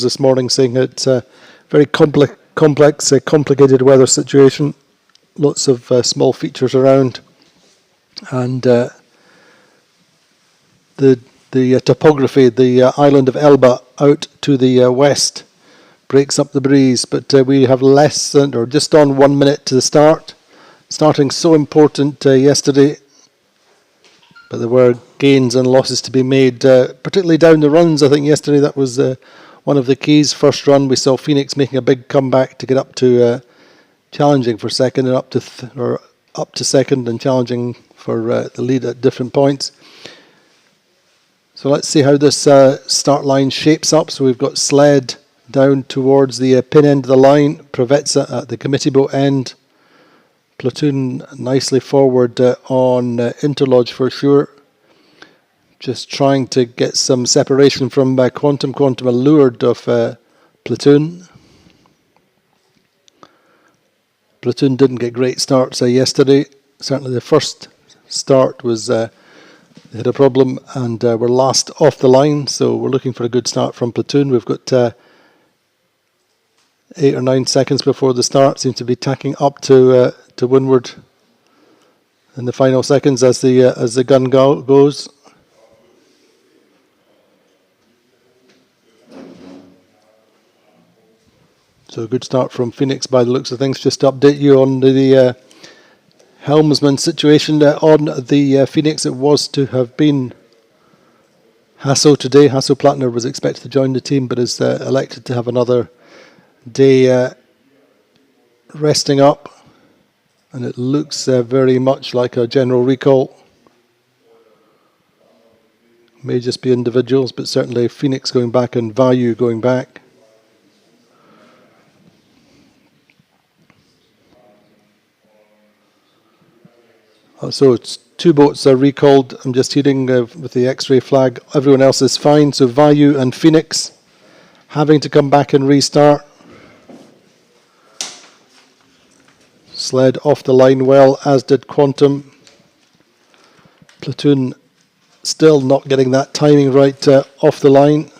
this morning saying it's a very complex, complicated weather situation. Lots of small features around, and the topography, the island of Elba out to the west breaks up the breeze, but we have less than, or just on 1 minute to the start. Starting so important yesterday, but there were gains and losses to be made, particularly down the runs. I think yesterday that was one of the keys. First run we saw Phoenix making a big comeback to get up to challenging for second, and up to second and challenging for the lead at different points. So let's see how this start line shapes up. So we've got Sled down towards the pin end of the line, Provetza at the committee boat end, Platoon nicely forward on Interlodge for sure. Just trying to get some separation from Quantum. Quantum allured of Platoon. Platoon didn't get great starts yesterday. Certainly the first start was they had a problem and were last off the line, so we're looking for a good start from Platoon. We've got 8 or 9 seconds before the start. Seems to be tacking up to windward in the final seconds as the gun goes. So a good start from Phoenix by the looks of things. Just to update you on the helmsman situation on the Phoenix. It was to have been Hasso today. Hasso Plattner was expected to join the team, but is elected to have another day resting up. And it looks very much like a general recall. May just be individuals, but certainly Phoenix going back and Vayu going back. So it's 2 boats are recalled. I'm just hearing with the X-ray flag. Everyone else is fine. So Vayu and Phoenix having to come back and restart. Sled off the line well, as did Quantum. Platoon still not getting that timing right off the line.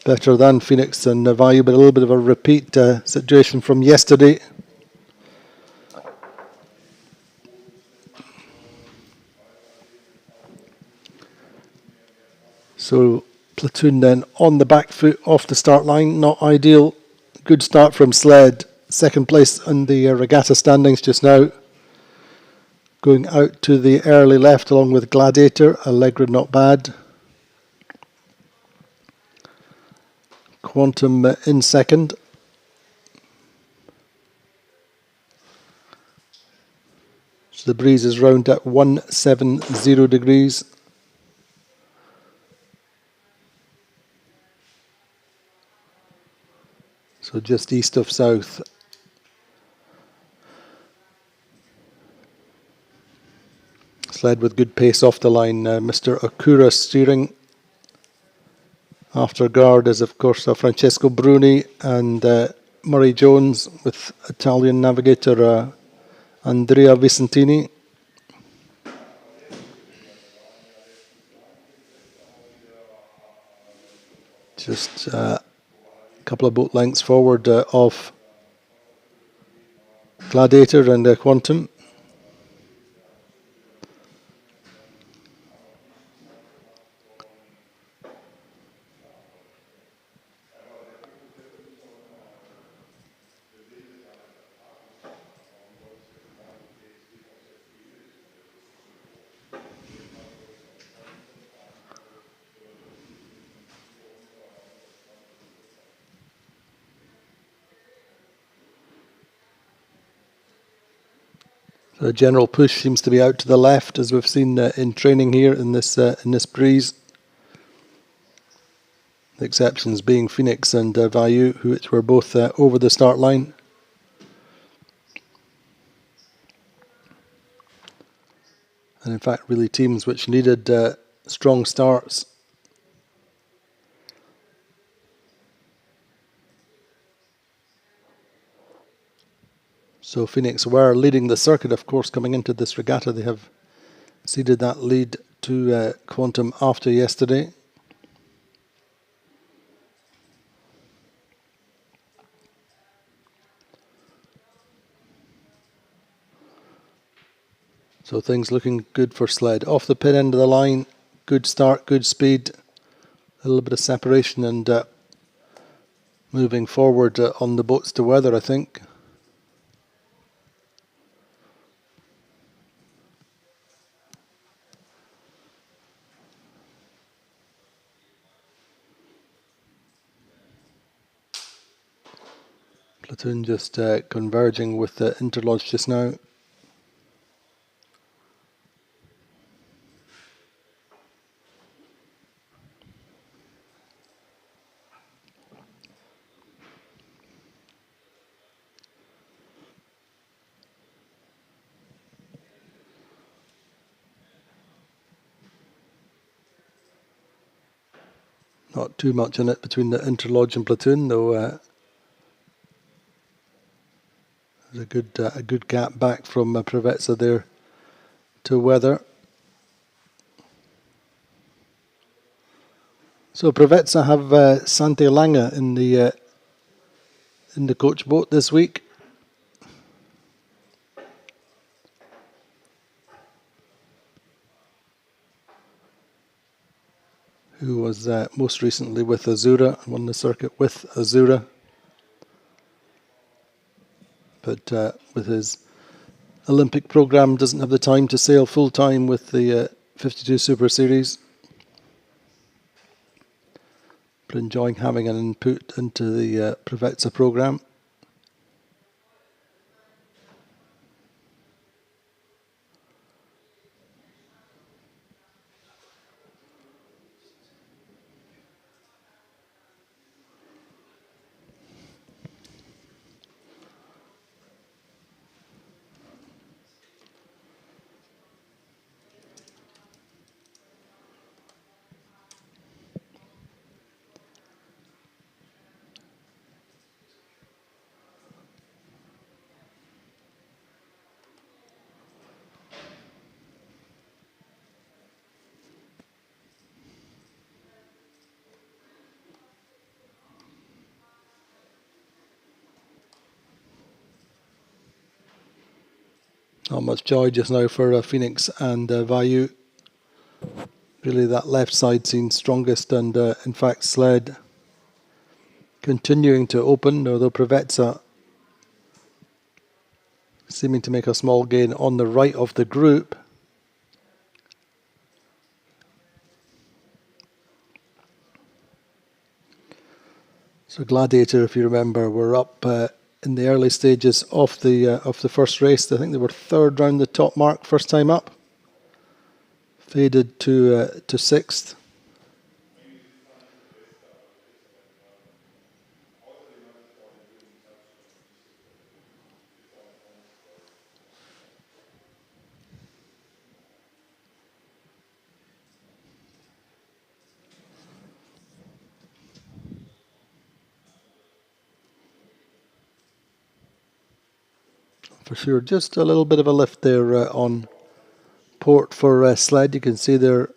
Better than Phoenix and Vayu, but a little bit of a repeat situation from yesterday. So Platoon then on the back foot off the start line, not ideal. Good start from Sled, second place in the regatta standings just now. Going out to the early left along with Gladiator, Allegra not bad. Quantum in second. So the breeze is round at 170 degrees. So just east of south. Sled with good pace off the line. Mr. Okura steering. After guard is of course Francesco Bruni and Murray Jones with Italian navigator Andrea Vicentini. Just couple of boat lengths forward of Gladiator and Quantum. The general push seems to be out to the left, as we've seen in training here in this breeze. The exceptions being Phoenix and Vayu, which were both over the start line. And in fact, really teams which needed strong starts. So Phoenix were leading the circuit, of course, coming into this regatta. They have ceded that lead to Quantum after yesterday. So things looking good for Sled. Off the pin end of the line, good start, good speed, a little bit of separation and moving forward on the boats to weather, I think. Platoon just converging with the interlodge just now. Not too much in it between the interlodge and platoon, though. There's a good gap back from Preveza there to weather. So Preveza have Sante Lange in the coach boat this week. Who was most recently with Azura, won the circuit with Azura. But with his Olympic program, doesn't have the time to sail full time with the 52 Super Series. But enjoying having an input into the Preveza program. Not much joy just now for Phoenix and Vayu. Really that left side seems strongest and in fact Sled continuing to open, although Preveza seeming to make a small gain on the right of the group. So Gladiator, if you remember, were up in the early stages of the first race. I think they were third round the top mark first time up. Faded to sixth. For sure, just a little bit of a lift there on port for Sled. You can see their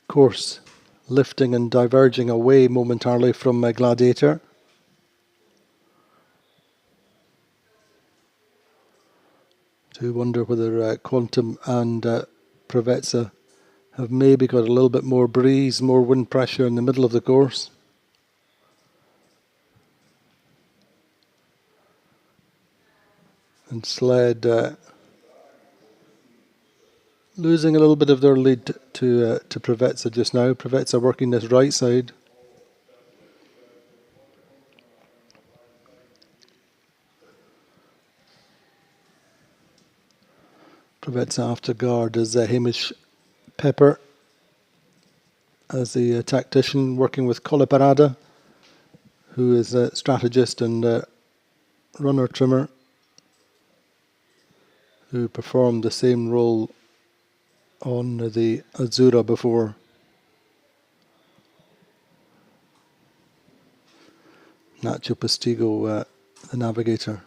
course lifting and diverging away momentarily from Gladiator. Do wonder whether Quantum and Preveza have maybe got a little bit more breeze, more wind pressure in the middle of the course. And Sled losing a little bit of their lead to Preveza just now. Preveza working this right side. Preveza after guard is Hamish Pepper as the tactician, working with Colaparada, who is a strategist and runner trimmer, who performed the same role on the Azura before. Nacho Postigo, the navigator.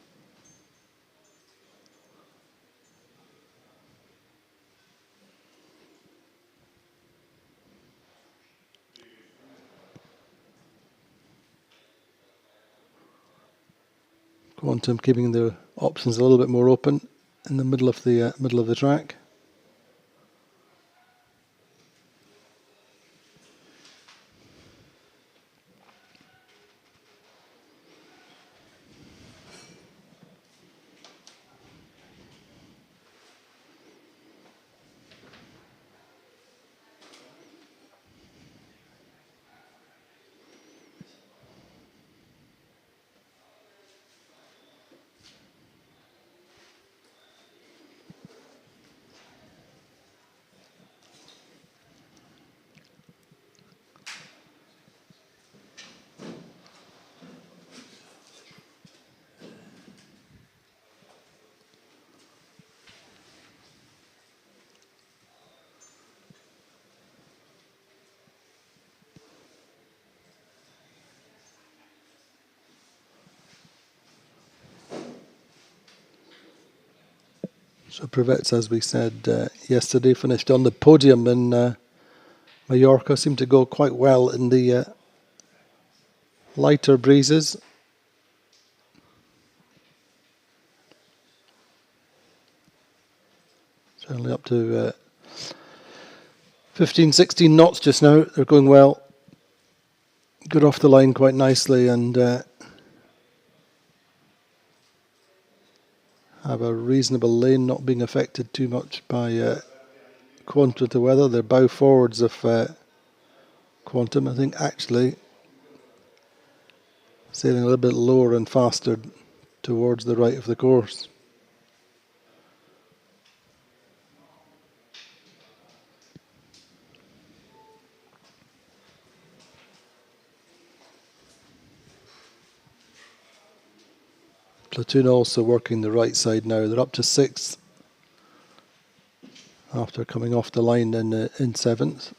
Quantum keeping their options a little bit more open. in the middle of the track. So Privetz, as we said yesterday, finished on the podium in Mallorca. Seemed to go quite well in the lighter breezes. Certainly up to 15, 16 knots just now. They're going well. Got off the line quite nicely and have a reasonable lane, not being affected too much by quantity weather. They're bow forwards of Quantum. I think actually sailing a little bit lower and faster towards the right of the course. Platoon also working the right side now. They're up to 6th after coming off the line in 7th.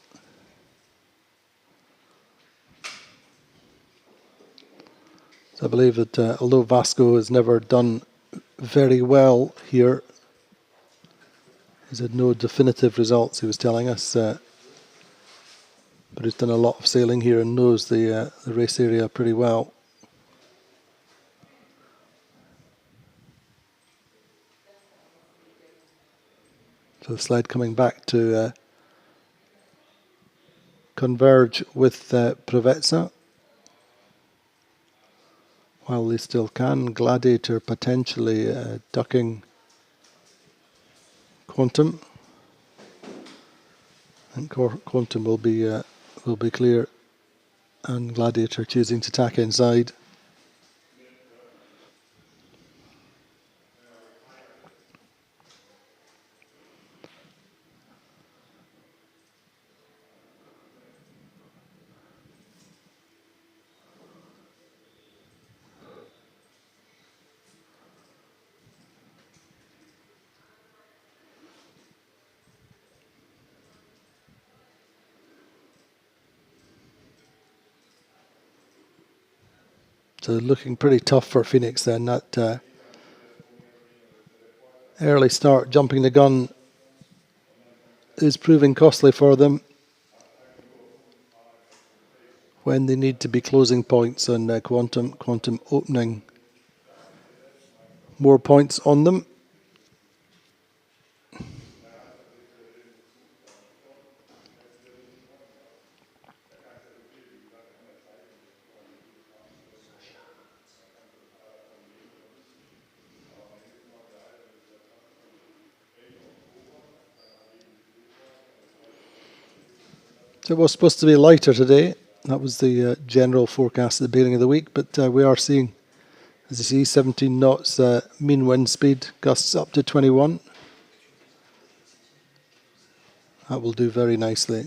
So I believe that although Vasco has never done very well here, he's had no definitive results, he was telling us, but he's done a lot of sailing here and knows the race area pretty well. So the slide coming back to converge with Provezza while they still can. Gladiator potentially ducking Quantum. And Quantum will be clear, and Gladiator choosing to tack inside. So looking pretty tough for Phoenix then. That early start, jumping the gun, is proving costly for them when they need to be closing points on Quantum. Quantum opening more points on them. So it was supposed to be lighter today. That was the general forecast at the beginning of the week, but we are seeing, as you see, 17 knots mean wind speed, gusts up to 21. That will do very nicely.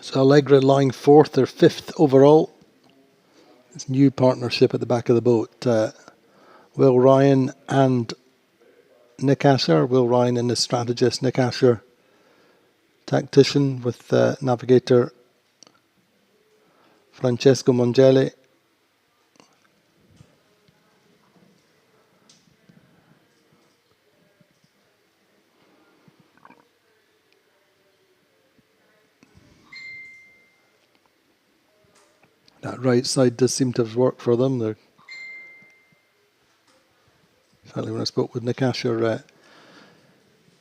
So Allegra lying fourth or fifth overall. This new partnership at the back of the boat. Will Ryan and Nick Asher. Will Ryan and the strategist, Nick Asher, tactician with navigator Francesco Mongelli. That right side does seem to have worked for them. Certainly when I spoke with Nick Asher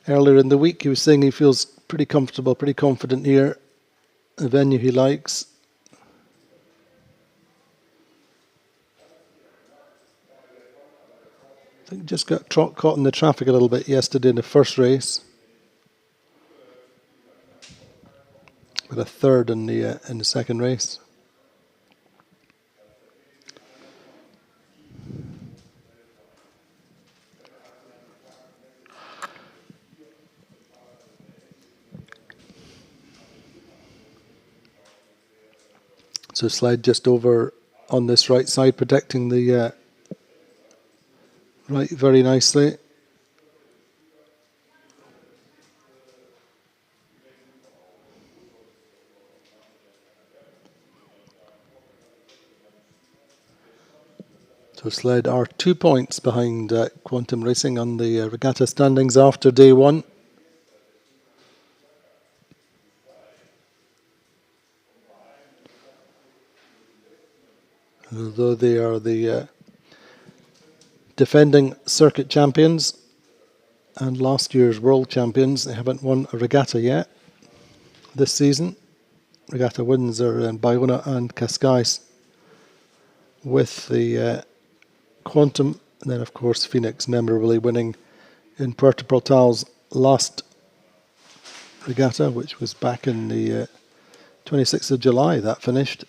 earlier in the week, he was saying he feels pretty comfortable, pretty confident here. A venue he likes. I think just got caught in the traffic a little bit yesterday in the first race. With a third in the second race. So slide just over on this right side, protecting the right very nicely. So sled are 2 points behind Quantum Racing on the regatta standings after day one. Although they are the defending circuit champions and last year's world champions, they haven't won a regatta yet this season. Regatta wins are in Bayona and Cascais with the Quantum, and then of course Phoenix memorably winning in Puerto Portal's last regatta, which was back in the 26th of July that finished.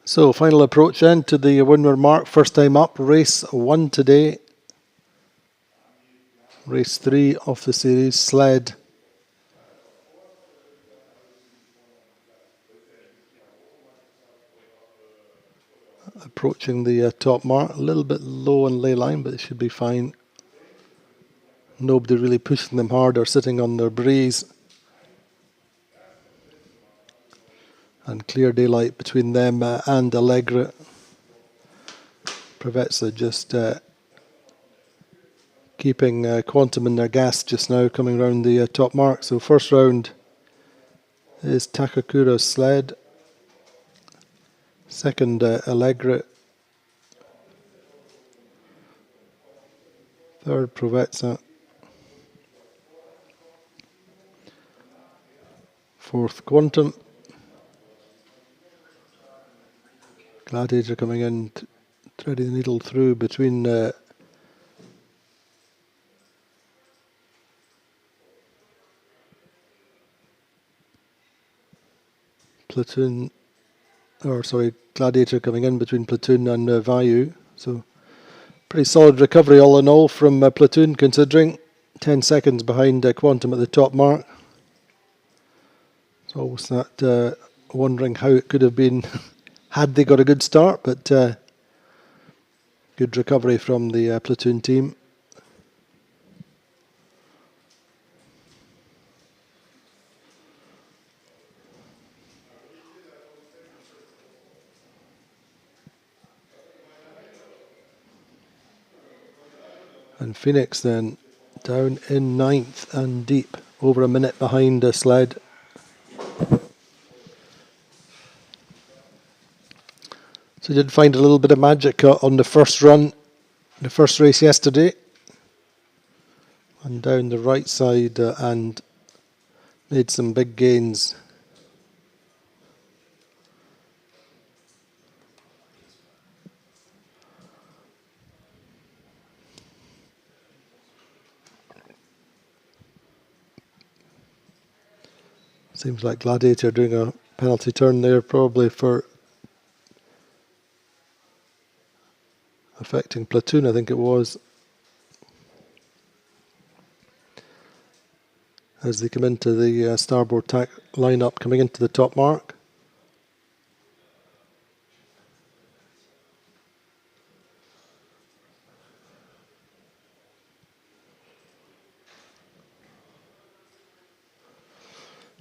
So final approach then to the windward mark, first time up, race 1 today. Race 3 of the series, sled. Approaching the top mark, a little bit low on ley line, but it should be fine. Nobody really pushing them hard or sitting on their breeze. And clear daylight between them and Allegra. Provezza just keeping Quantum in their gas just now, coming around the top mark. So first round is Takakura's sled. Second, Allegra. Third, Provezza. Fourth, Quantum. Gladiator coming in, threading the needle through between Gladiator coming in between Platoon and Vayu. So pretty solid recovery all in all from Platoon, considering 10 seconds behind Quantum at the top mark. It's always that wondering how it could have been had they got a good start, but good recovery from the Platoon team. And Phoenix then down in 9th and deep, over a minute behind the sled. So did find a little bit of magic on the first run, the first race yesterday. And down the right side and made some big gains. Seems like Gladiator doing a penalty turn there, probably for affecting Platoon, I think it was. As they come into the starboard tack lineup, coming into the top mark.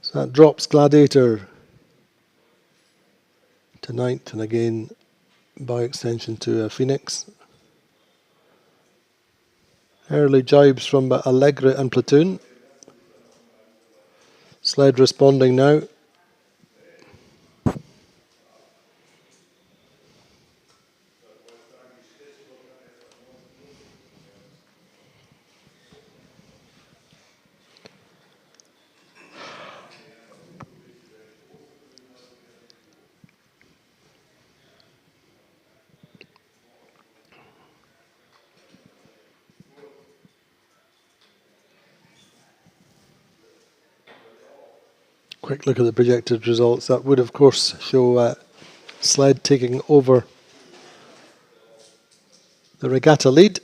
So that drops Gladiator to ninth, and again by extension to Phoenix. Early jibes from Allegra and Platoon. Sled responding now. Quick look at the projected results. That would, of course, show Sled taking over the regatta lead.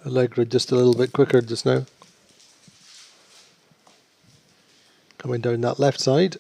Allegra just a little bit quicker just now. Coming down that left side.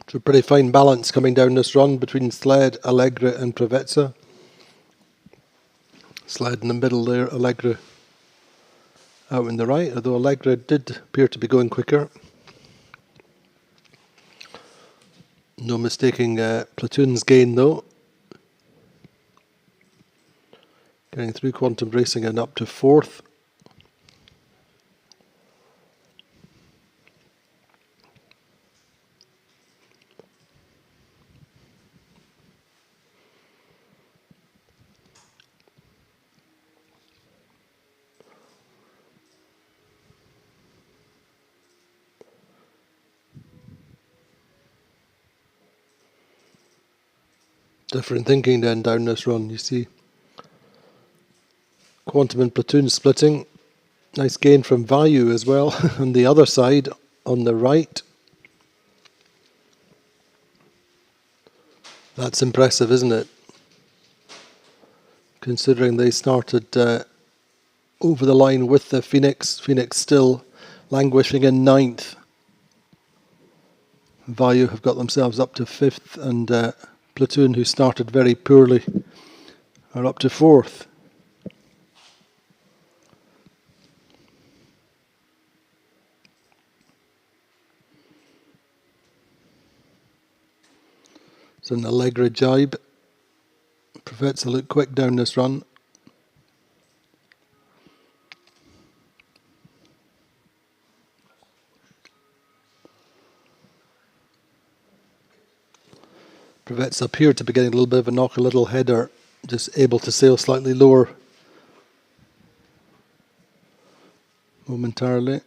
It's a pretty fine balance coming down this run between Sled, Allegra and Preveza. Sled in the middle there, Allegra out in the right, although Allegra did appear to be going quicker. No mistaking Platoon's gain though. Getting through quantum racing and up to fourth. Different thinking then down this run. You see Quantum and Platoon splitting. Nice gain from Value as well on the other side on the right. That's impressive, isn't it? Considering they started over the line with the Phoenix. Phoenix still languishing in ninth. Value have got themselves up to fifth, and Platoon, who started very poorly, are up to fourth. It's an Allegra jibe. Preveza look quick down this run. Preveza appeared to be getting a little bit of a knock, a little header, just able to sail slightly lower momentarily.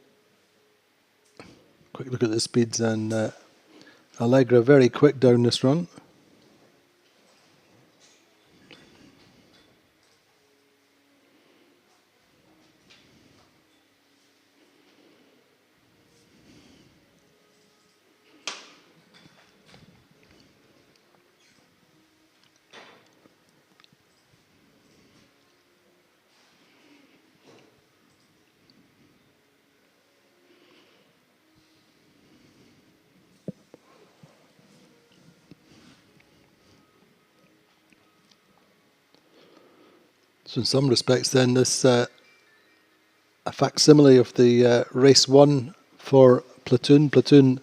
Quick look at the speeds, and Allegra very quick down this run. So in some respects then this a facsimile of the race 1 for Platoon. Platoon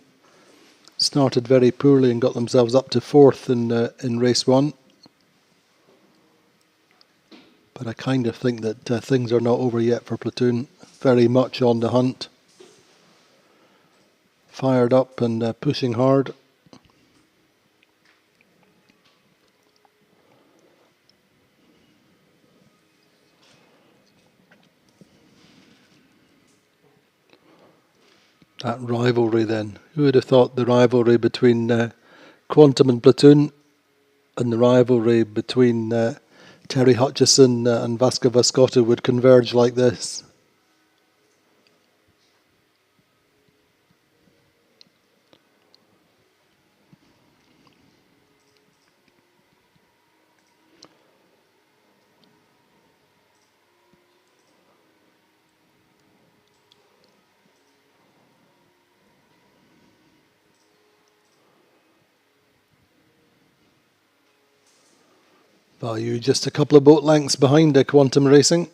started very poorly and got themselves up to 4th in race 1. But I kind of think that things are not over yet for Platoon. Very much on the hunt. Fired up and pushing hard. That rivalry then. Who would have thought the rivalry between Quantum and Platoon and the rivalry between Terry Hutchison and Vasco Vascotti would converge like this? Value just a couple of boat lengths behind Quantum Racing.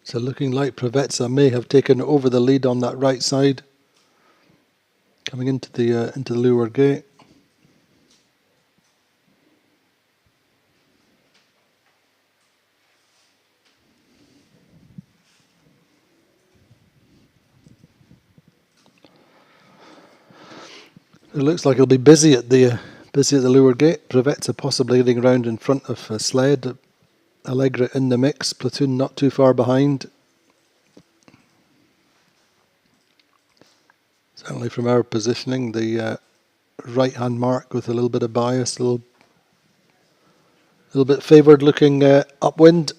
So looking like Provezza may have taken over the lead on that right side, coming into the Leeward Gate. It looks like it'll be busy at the Leeward Gate. Provezza possibly getting around in front of Sled. Allegra in the mix. Platoon not too far behind. Certainly from our positioning, the right-hand mark with a little bit of bias, a little bit favoured looking upwind.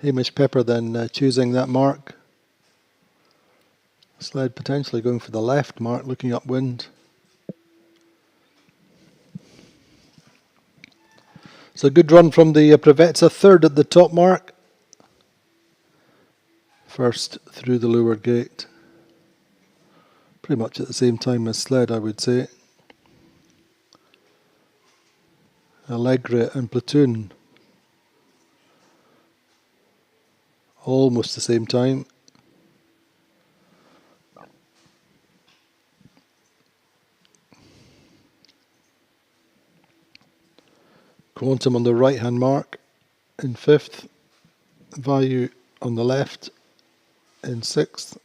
Hamish Pepper then choosing that mark. Sled potentially going for the left mark, looking upwind. So good run from the Provezza, third at the top mark. First through the Leeward Gate. Pretty much at the same time as Sled, I would say. Allegra and Platoon. Almost the same time. Quantum on the right hand mark in 5th. Value on the left in 6th.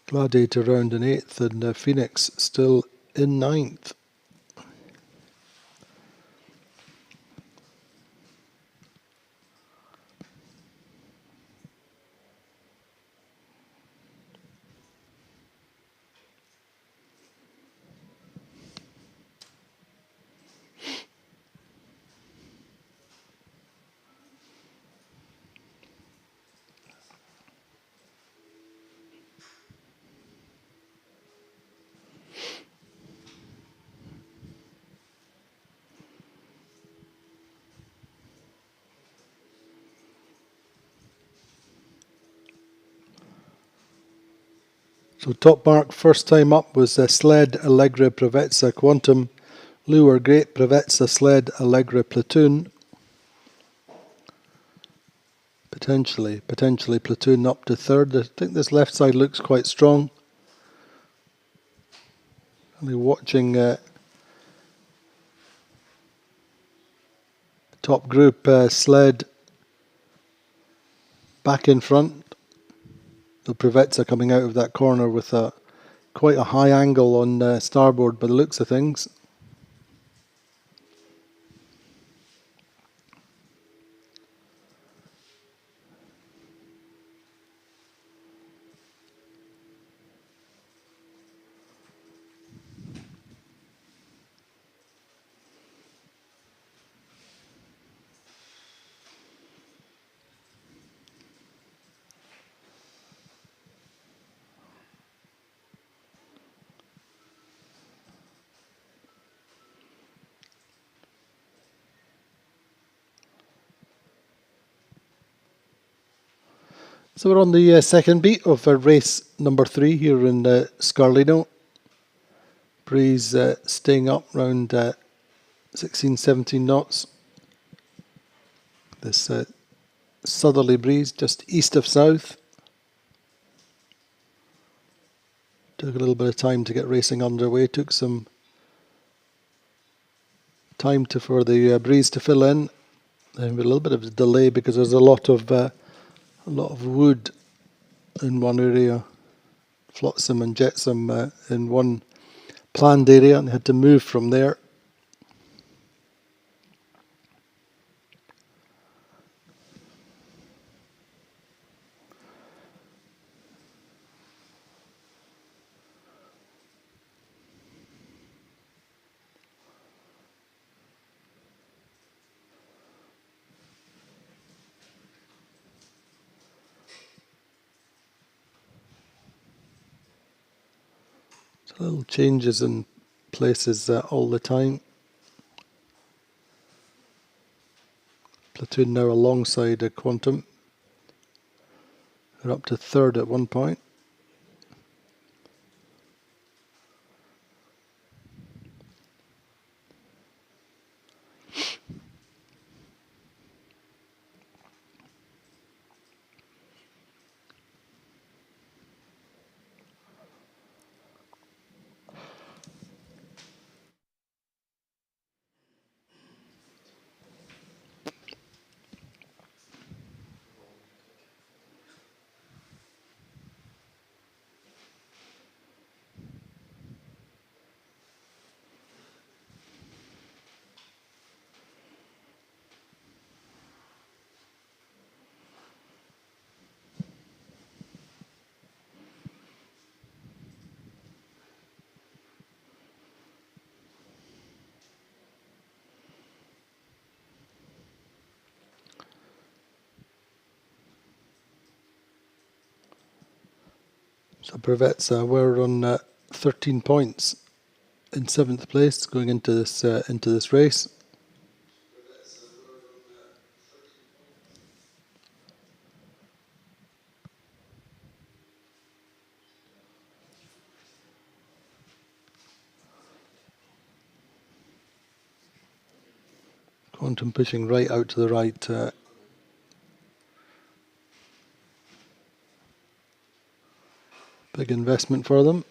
Gladiator round in 8th and Phoenix still in 9th. So top mark first time up was Sled Allegra Pravetsa Quantum, Lure Great Pravetsa Sled Allegra Platoon. Potentially Platoon up to third. I think this left side looks quite strong. Only watching top group Sled back in front. The Pravetsa coming out of that corner with quite a high angle on starboard by the looks of things. So we're on the second beat of race number 3 here in Scarlino. Breeze staying up around 16-17 knots. This southerly breeze just east of south. Took a little bit of time to get racing underway. Took some time for the breeze to fill in. And a little bit of a delay because there's a lot of wood in one area, flotsam and jetsam in one planned area, and they had to move from there. So little changes in places all the time. Platoon now alongside a Quantum. They're up to third at one point. So Brevet's we're on 13 points in 7th place going into this race. Quantum pushing right out to the right. Big investment for them.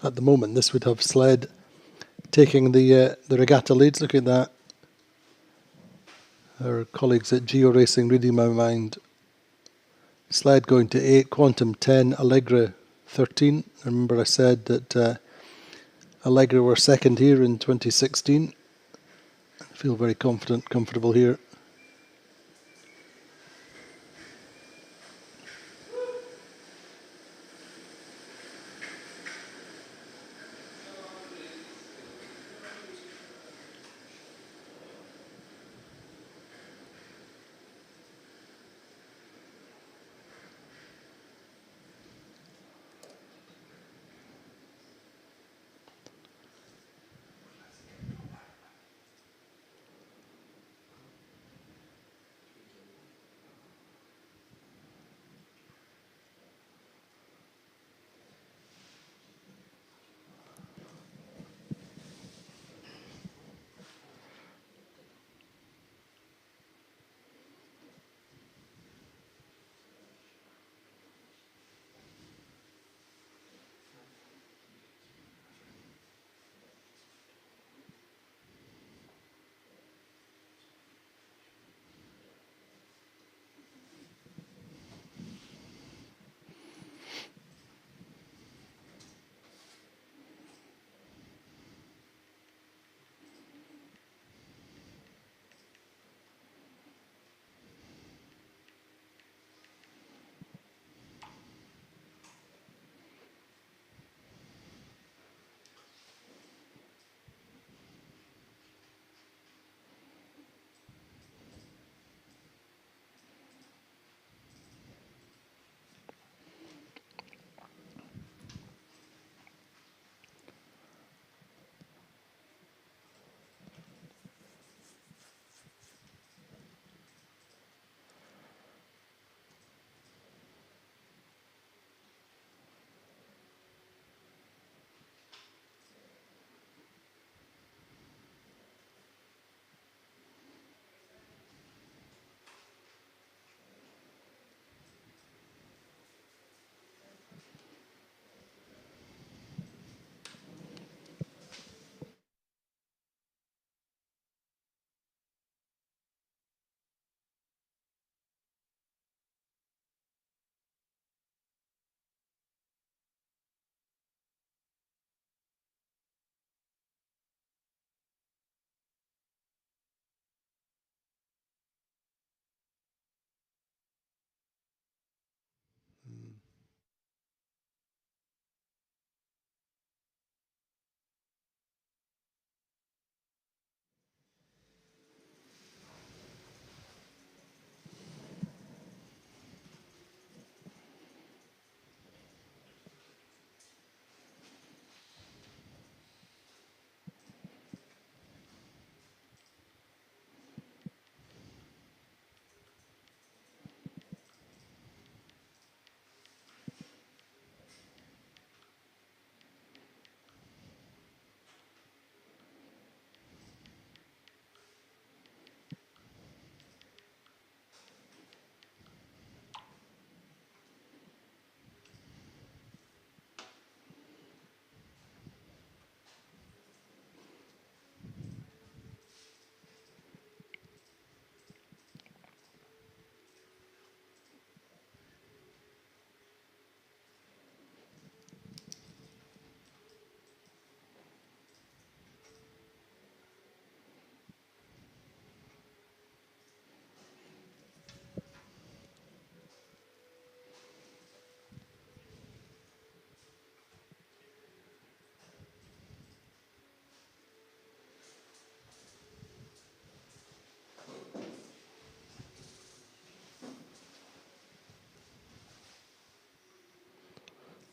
At the moment, this would have Sled taking the regatta leads. Look at that. Our colleagues at Geo Racing reading my mind. Sled going to 8, Quantum 10, Allegra 13. Remember I said that Allegra were second here in 2016. I feel very comfortable here.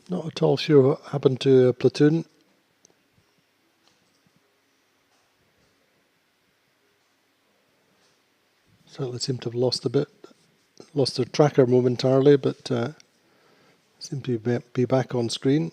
Not at all sure what happened to Platoon. Certainly seem to have lost their tracker momentarily, but seem to be back on screen.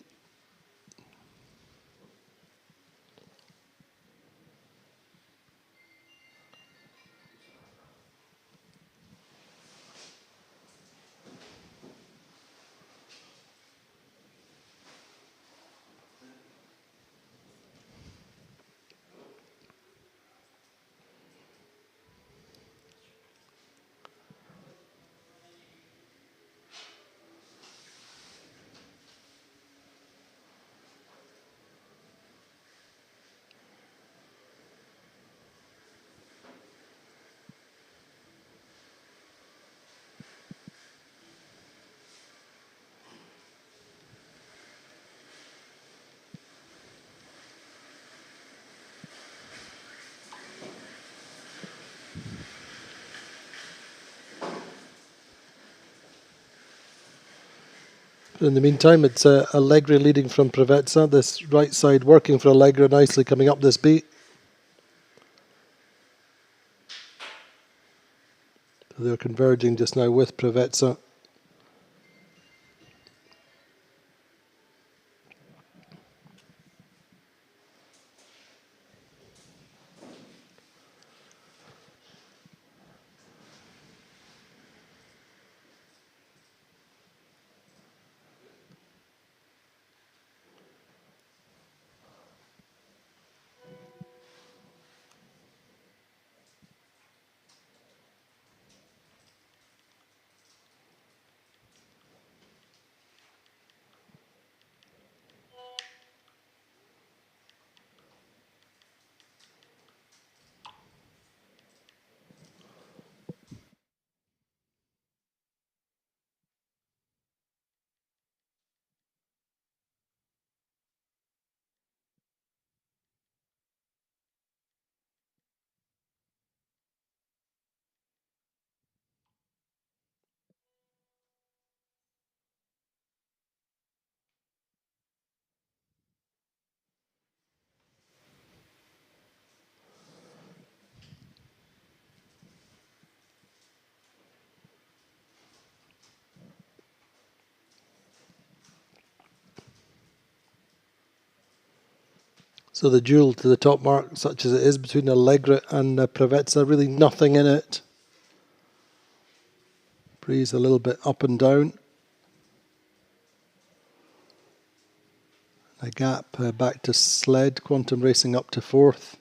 In the meantime, it's Allegri leading from Provezza. This right side working for Allegri nicely coming up this beat. So they're converging just now with Provezza. So the duel to the top mark, such as it is between Allegri and Provezza, really nothing in it. Breeze a little bit up and down. A gap back to Sled, Quantum racing up to fourth.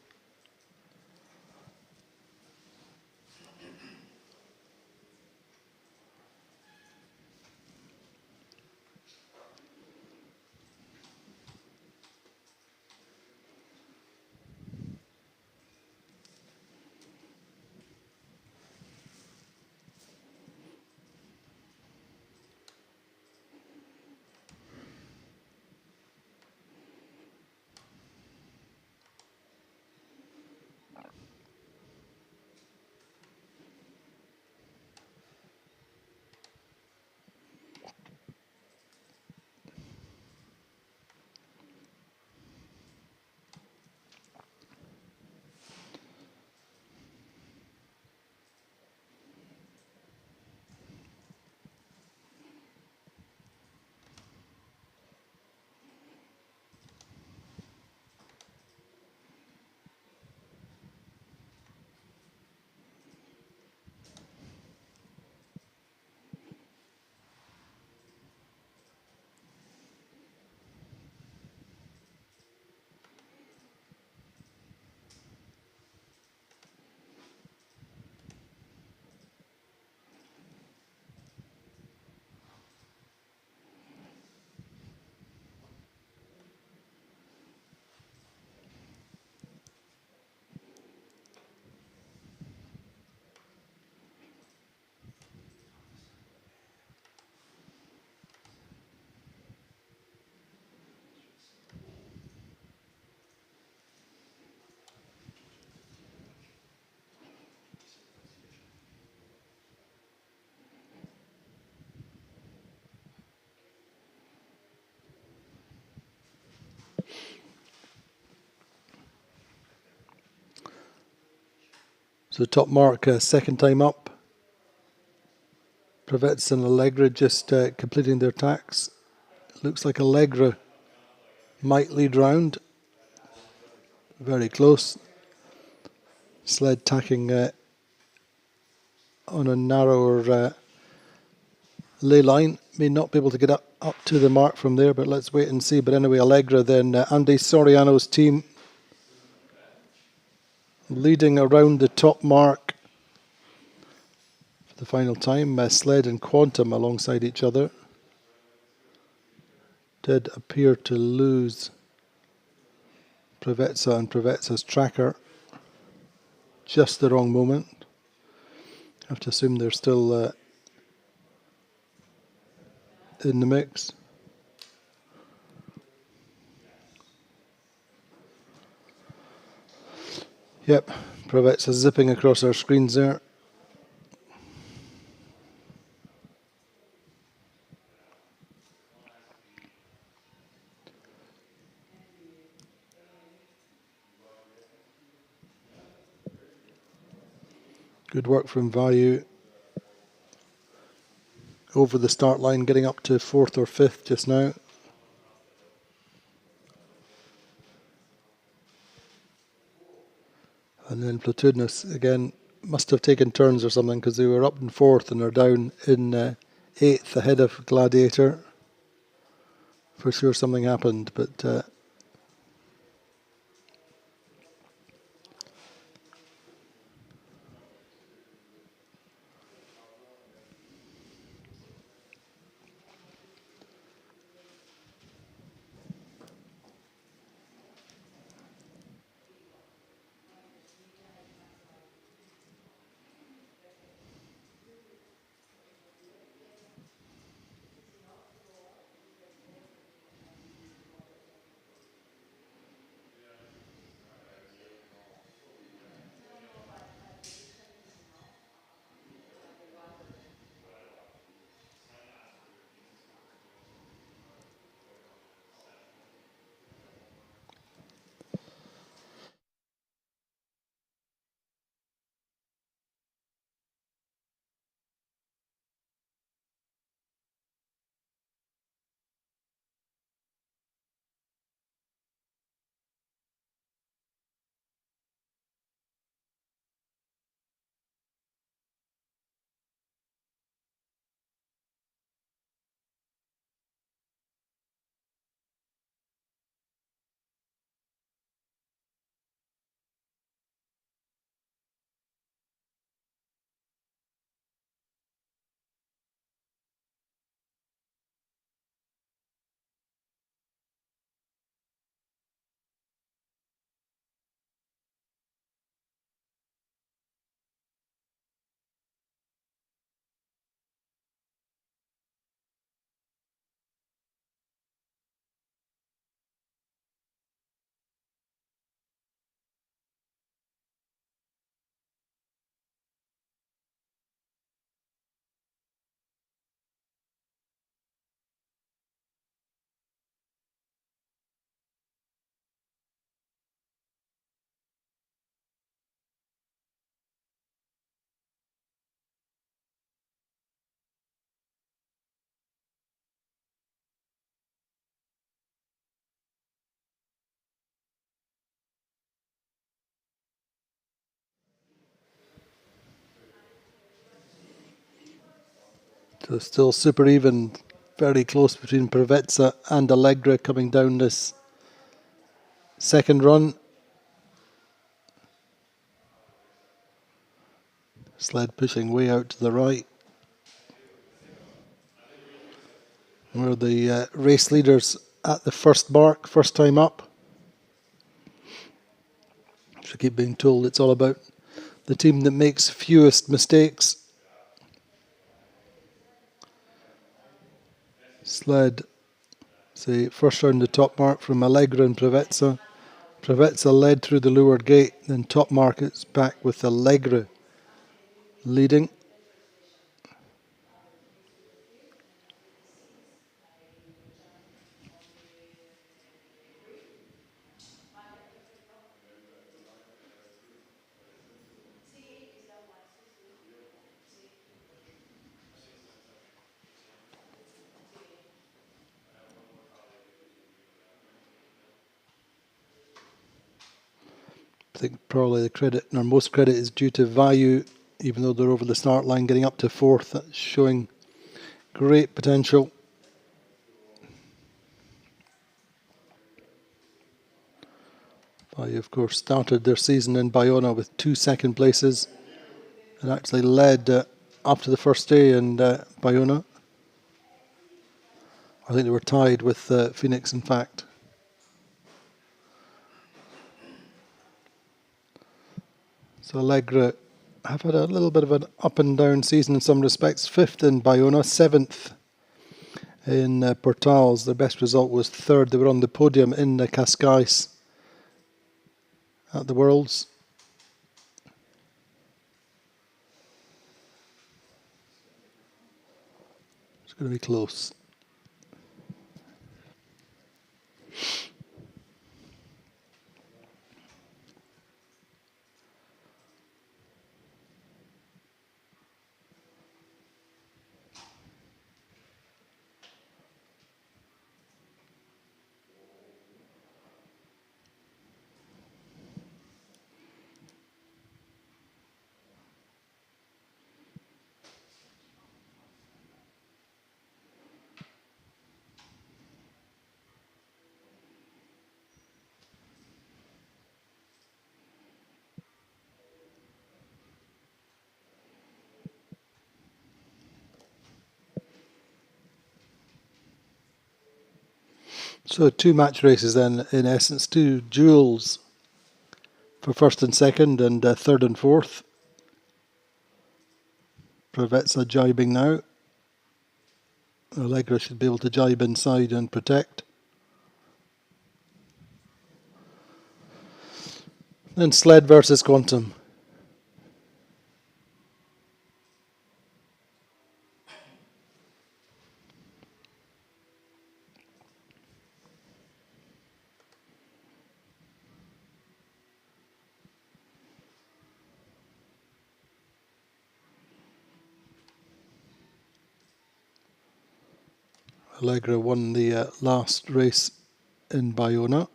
So top mark, second time up. Prevez and Allegra just completing their tacks. Looks like Allegra might lead round. Very close. Sled tacking on a narrower ley line. May not be able to get up to the mark from there, but let's wait and see. But anyway, Allegra then, Andy Soriano's team leading around the top mark for the final time. Sled and Quantum alongside each other. Did appear to lose Preveza and Preveza's tracker. Just the wrong moment. Have to assume they're still in the mix. Yep, Preveza zipping across our screens there. Good work from Value. Over the start line, getting up to 4th or 5th just now. And then Platoonus, again, must have taken turns or something because they were up in 4th and are down in 8th ahead of Gladiator. For sure something happened, but so still super even, very close between Preveza and Allegra coming down this second run. Sled pushing way out to the right. We're the race leaders at the first mark, first time up. I keep being told it's all about the team that makes fewest mistakes. Sled, say, first round the top mark from Allegra and Preveza. Preveza led through the leeward gate, then top mark is back with Allegra leading. I think probably the credit, or most credit, is due to Value, even though they're over the start line, getting up to fourth. That's showing great potential. Value, of course, started their season in Bayona with 2 second places and actually led after the first day in Bayona. I think they were tied with Phoenix, in fact. So Allegra have had a little bit of an up and down season in some respects. 5th in Bayona, 7th in Portals. Their best result was 3rd. They were on the podium in Cascais at the Worlds. It's going to be close. So 2 match races then, in essence, 2 duels for 1st and 2nd and 3rd and 4th. Pravetsa jibing now. Allegra should be able to jibe inside and protect. Then Sled versus Quantum. Allegra won the last race in Bayona.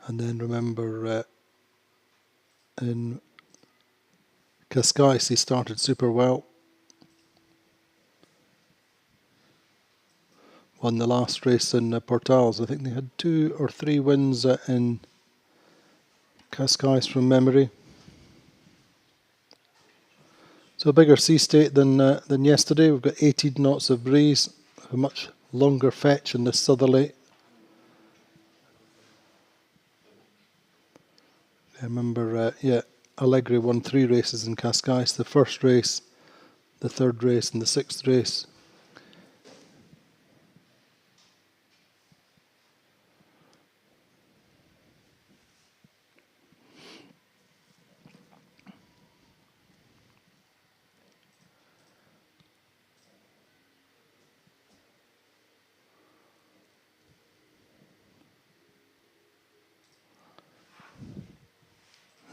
And then remember, in Cascais he started super well. Won the last race in Portals. I think they had 2 or 3 wins in Cascais from memory. So a bigger sea state than yesterday. We've got 18 knots of breeze, a much longer fetch in the southerly. I remember, Allegri won 3 races in Cascais. The first race, the 3rd race, and the 6th race.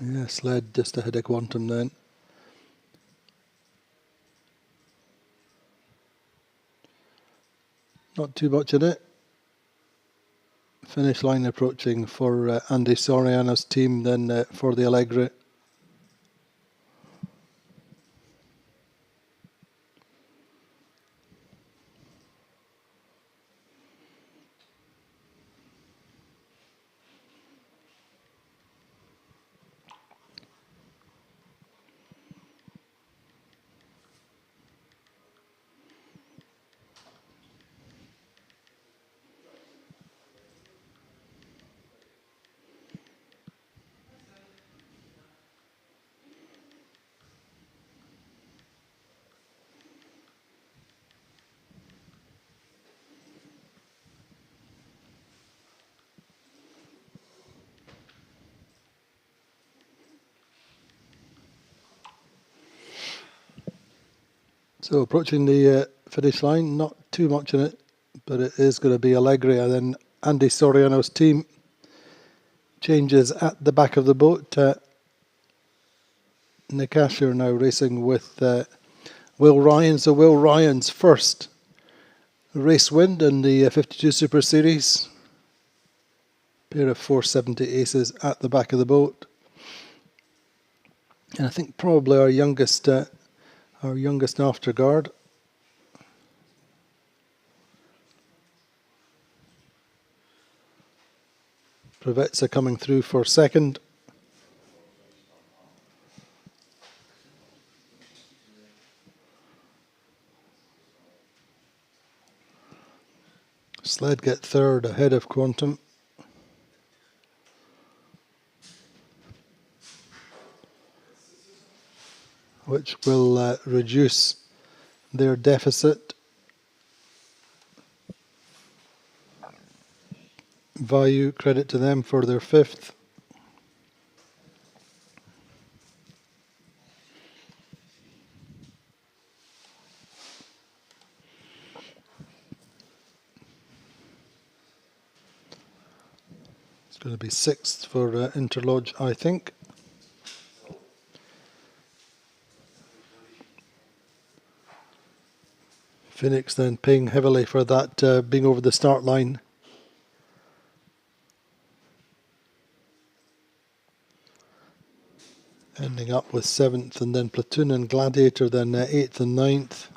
Yeah, Sled just ahead of Quantum then. Not too much in it. Finish line approaching for Andy Soriano's team, then for the Allegri. So approaching the finish line, not too much in it, but it is going to be Allegri, and then Andy Soriano's team changes at the back of the boat. Nikasher now racing with Will Ryan. So Will Ryan's first race win in the 52 Super Series. Pair of 470 aces at the back of the boat. And I think probably our youngest afterguard. Provetza coming through for second. Sled get third ahead of Quantum. Which will reduce their deficit. Value, credit to them for their fifth. It's going to be sixth for Interlodge, I think. Phoenix then paying heavily for that being over the start line. Ending up with seventh, and then Platoon and Gladiator then eighth and ninth.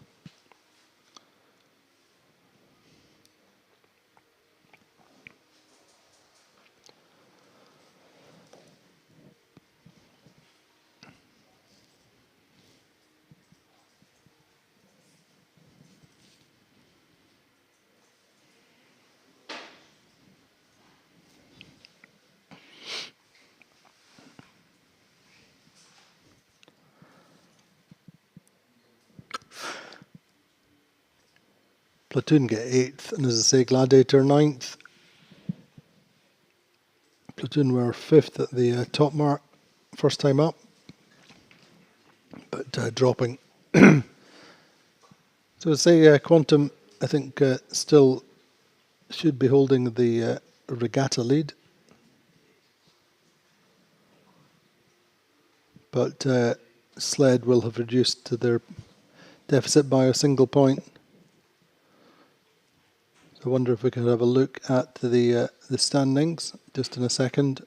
Platoon get eighth, and as I say, Gladiator ninth. Platoon were fifth at the top mark, first time up, but dropping. So I say Quantum, I think, still should be holding the regatta lead. But Sled will have reduced to their deficit by a single point. I wonder if we could have a look at the standings just in a second.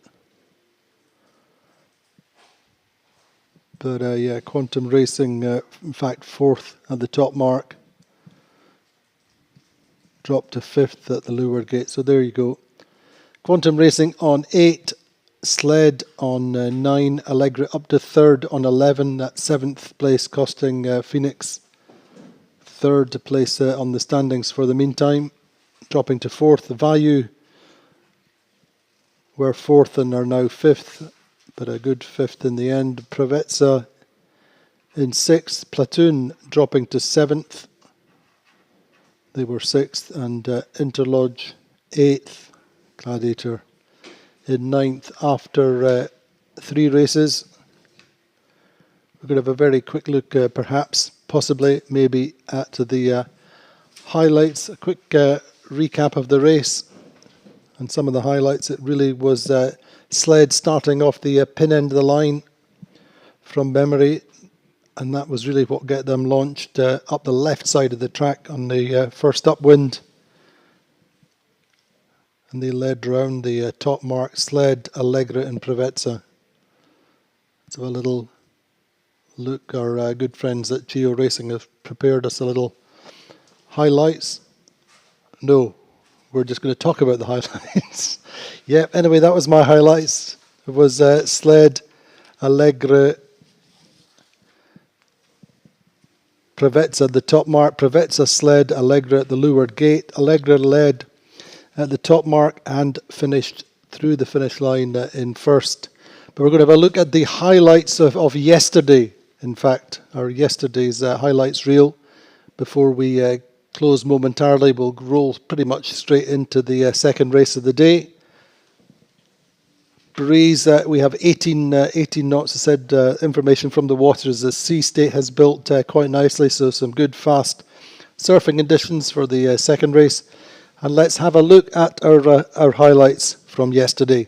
But yeah, Quantum Racing, in fact, fourth at the top mark. Dropped to fifth at the Leeward Gate. So there you go. Quantum Racing on 8, Sled on 9, Allegra up to third on 11. That seventh place costing Phoenix third place on the standings for the meantime. Dropping to fourth. The Value were fourth and are now fifth, but a good fifth in the end. Provetza in sixth. Platoon dropping to seventh. They were sixth, and Interlodge eighth. Gladiator in ninth after 3 races. We're going to have a very quick look, perhaps, possibly, maybe, at the highlights. A quick recap of the race and some of the highlights. It really was Sled starting off the pin end of the line from memory, and that was really what got them launched up the left side of the track on the first upwind, and they led round the top mark. Sled, Allegra and Provetza. So a little look. Our good friends at Geo Racing have prepared us a little highlights. No, we're just going to talk about the highlights. Yeah, anyway, that was my highlights. It was Sled, Allegra, Provetza at the top mark. Provetza, Sled, Allegra at the Leeward Gate. Allegra led at the top mark and finished through the finish line in first. But we're going to have a look at the highlights of yesterday. In fact, our yesterday's highlights reel. Before we close momentarily, we'll roll pretty much straight into the second race of the day. Breeze, we have 18 knots. I said information from the waters. The sea state has built quite nicely, so some good fast surfing conditions for the second race. And let's have a look at our highlights from yesterday.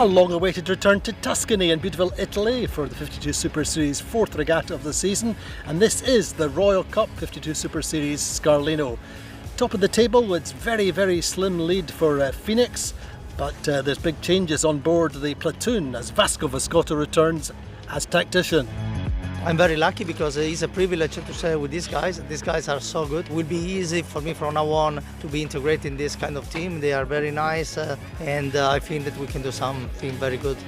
A long-awaited return to Tuscany in beautiful Italy for the 52 Super Series 4th regatta of the season, and this is the Royal Cup 52 Super Series Scarlino. Top of the table, it's very slim lead for Phoenix, but there's big changes on board the platoon as Vasco Viscotto returns as tactician. I'm very lucky because it's a privilege to sail with these guys. These guys are so good. It will be easy for me from now on to be integrated in this kind of team. They are very nice and I think that we can do something very good.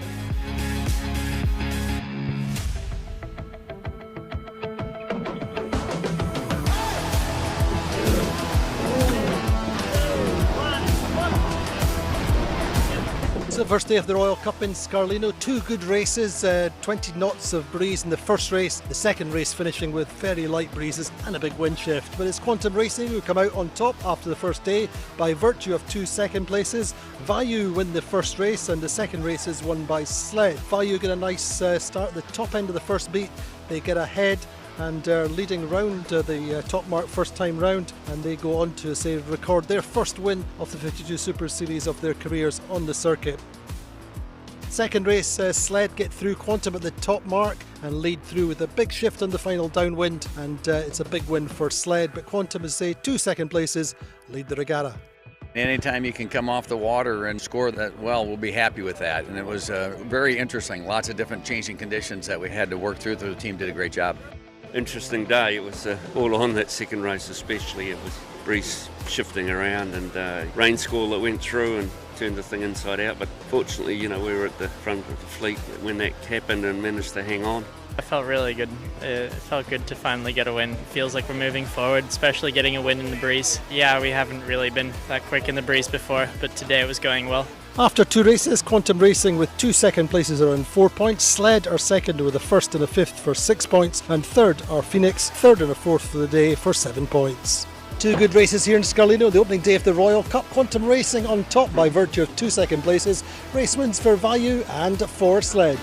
It's the first day of the Royal Cup in Scarlino. Two good races, 20 knots of breeze in the first race, the second race finishing with very light breezes and a big wind shift. But it's Quantum Racing who come out on top after the first day by virtue of 2 second places. Vayu win the first race and the second race is won by Sled. Vayu get a nice start at the top end of the first beat. They get ahead and are leading round the top mark first time round, and they go on to record their first win of the 52 Super Series of their careers on the circuit. Second race, Sled get through Quantum at the top mark and lead through with a big shift on the final downwind, and it's a big win for Sled, but Quantum, as say, 2 second places lead the regatta. Anytime you can come off the water and score that well, we'll be happy with that. And it was very interesting, lots of different changing conditions that we had to work through. The team did a great job. Interesting day. It was all on that second race especially. It was breeze shifting around and rain squall that went through and turned the thing inside out, but fortunately, we were at the front of the fleet when that happened and managed to hang on. I felt really good. It felt good to finally get a win. It feels like we're moving forward, especially getting a win in the breeze. Yeah, we haven't really been that quick in the breeze before, but today it was going well. After 2 races, Quantum Racing with 2 second places are on 4 points, Sled are second with a first and a fifth for 6 points, and third are Phoenix, third and a fourth for the day for 7 points. 2 good races here in Scarlino, the opening day of the Royal Cup. Quantum Racing on top by virtue of 2 second places, race wins for Vayu and for Sled.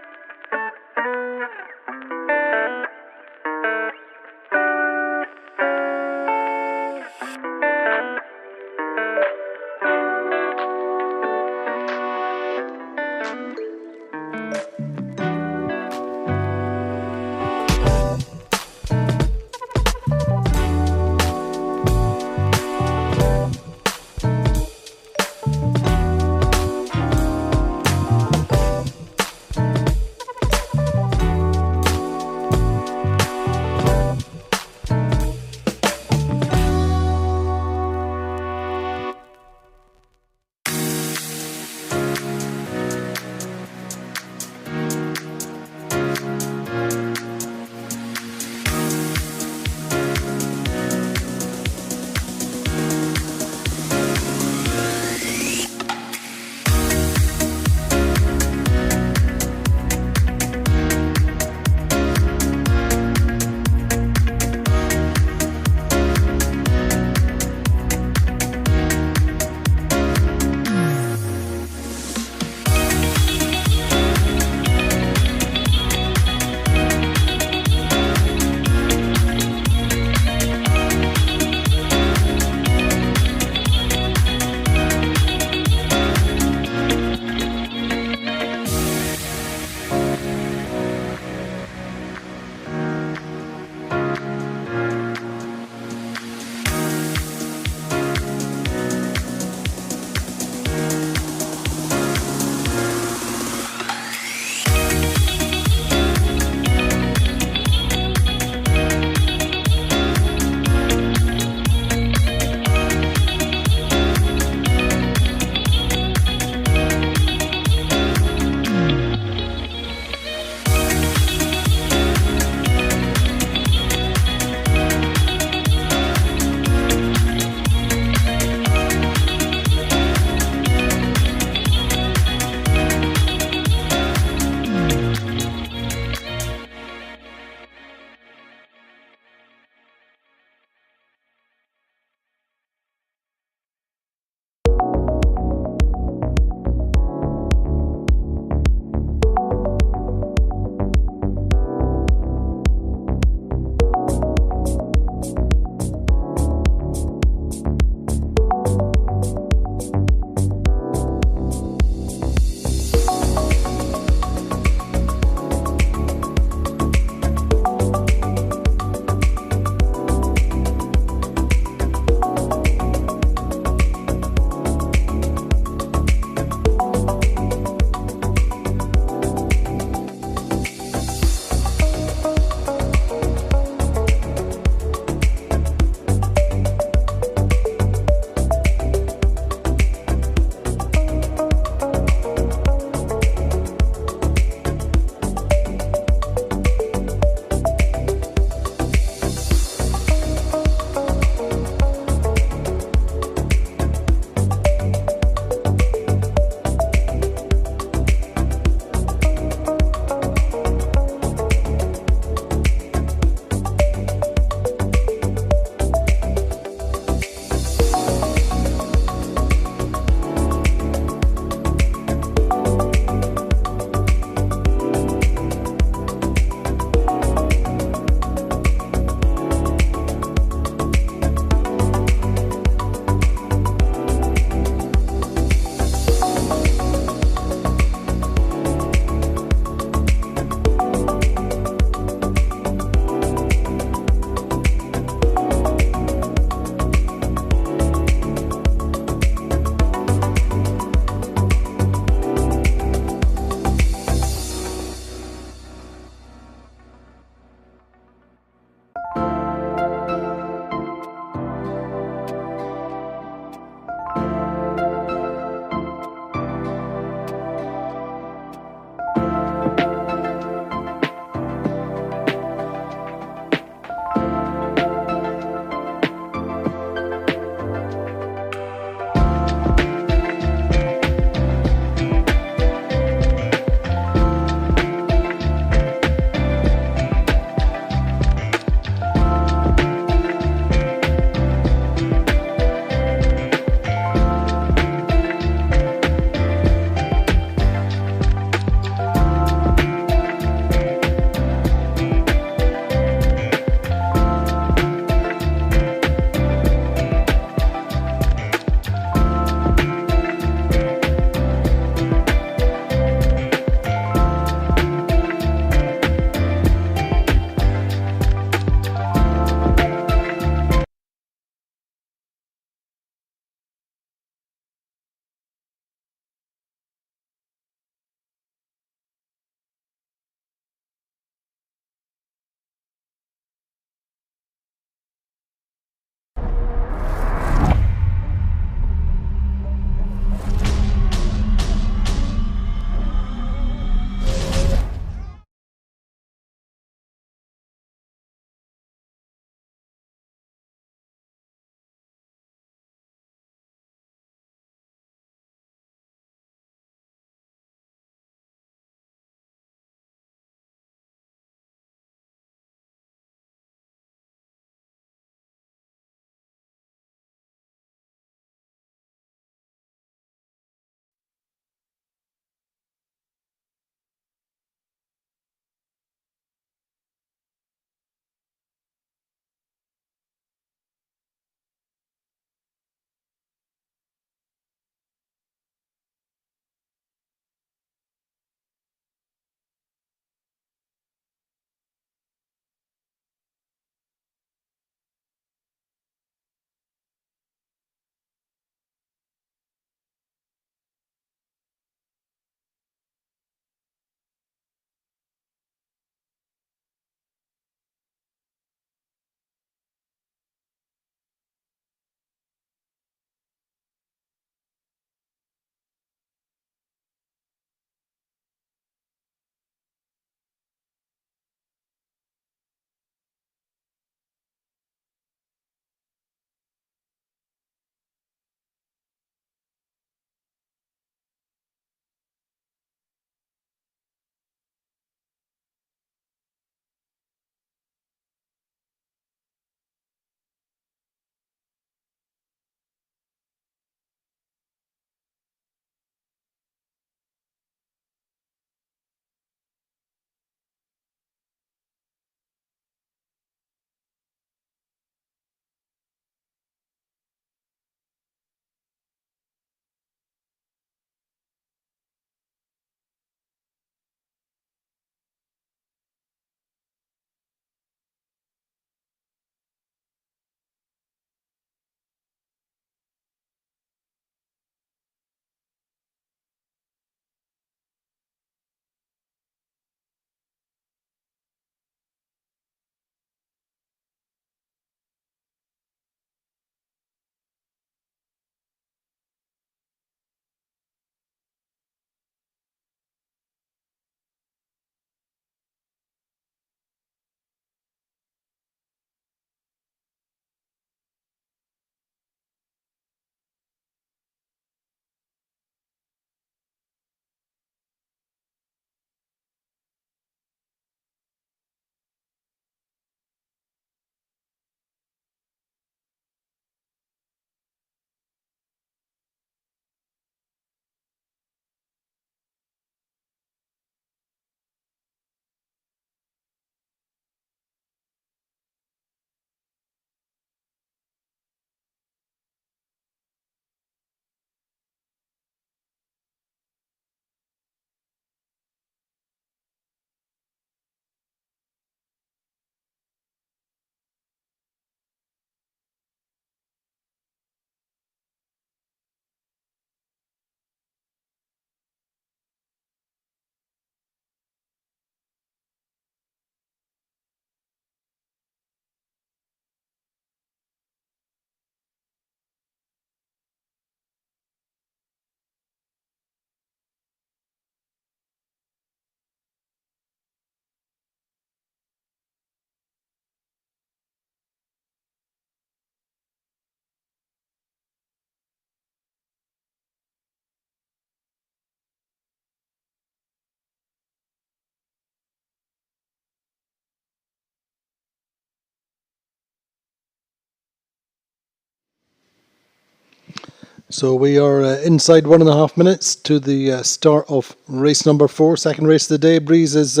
So we are inside 1.5 minutes to the start of race number 4, second race of the day. Breeze is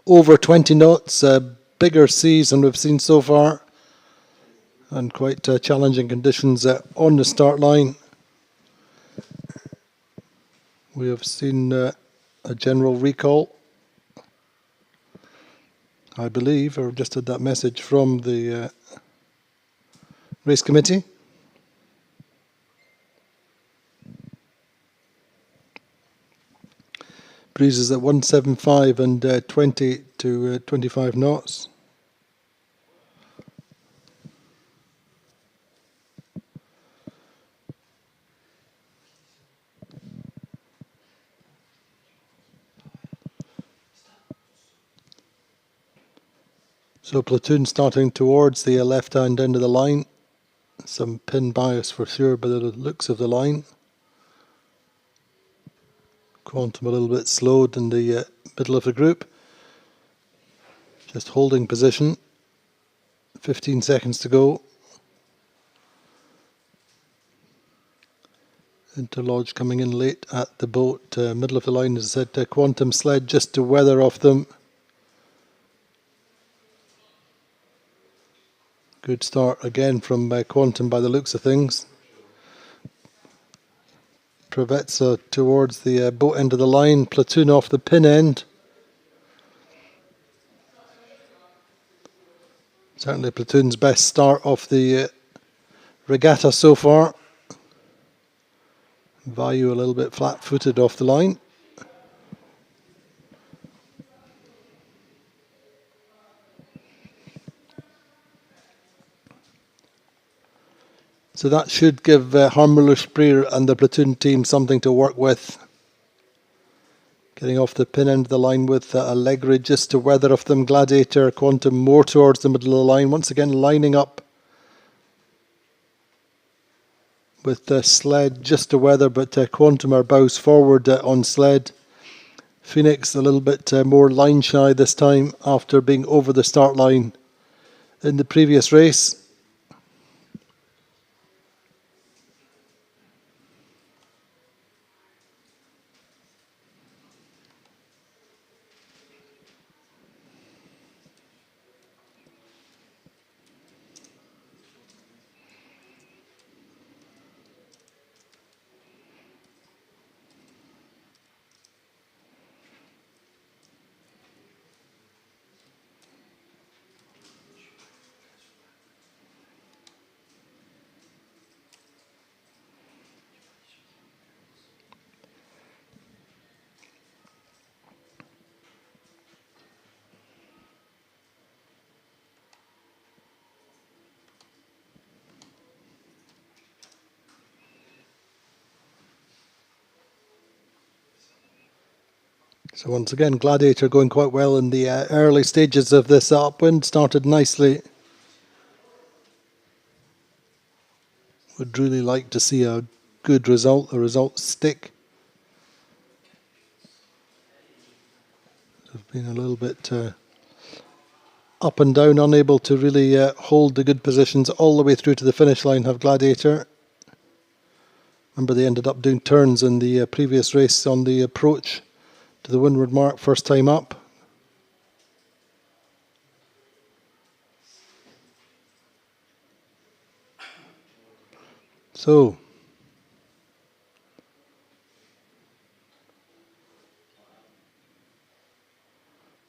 over 20 knots, bigger seas than we've seen so far, and quite challenging conditions on the start line. We have seen a general recall, I believe, or just had that message from the race committee. Breeze is at 175 and 20 to 25 knots. So platoon starting towards the left-hand end of the line. Some pin bias for sure by the looks of the line. Quantum a little bit slowed in the middle of the group. Just holding position. 15 seconds to go. Interlodge coming in late at the boat. Middle of the line, as I said, Quantum sled just to weather off them. Good start again from Quantum by the looks of things. Provetza towards the boat end of the line. Platoon off the pin end. Certainly Platoon's best start off the regatta so far. Value a little bit flat-footed off the line. So that should give Harmuller Spreer and the platoon team something to work with. Getting off the pin end of the line with Allegri just to weather off them. Gladiator, Quantum more towards the middle of the line. Once again lining up with the sled just to weather, but Quantum are bows forward on sled. Phoenix a little bit more line shy this time after being over the start line in the previous race. So once again, Gladiator going quite well in the early stages of this upwind. Started nicely. Would really like to see a good result, a result stick. Have been a little bit up and down, unable to really hold the good positions all the way through to the finish line, have Gladiator. Remember they ended up doing turns in the previous race on the approach to the windward mark first time up. So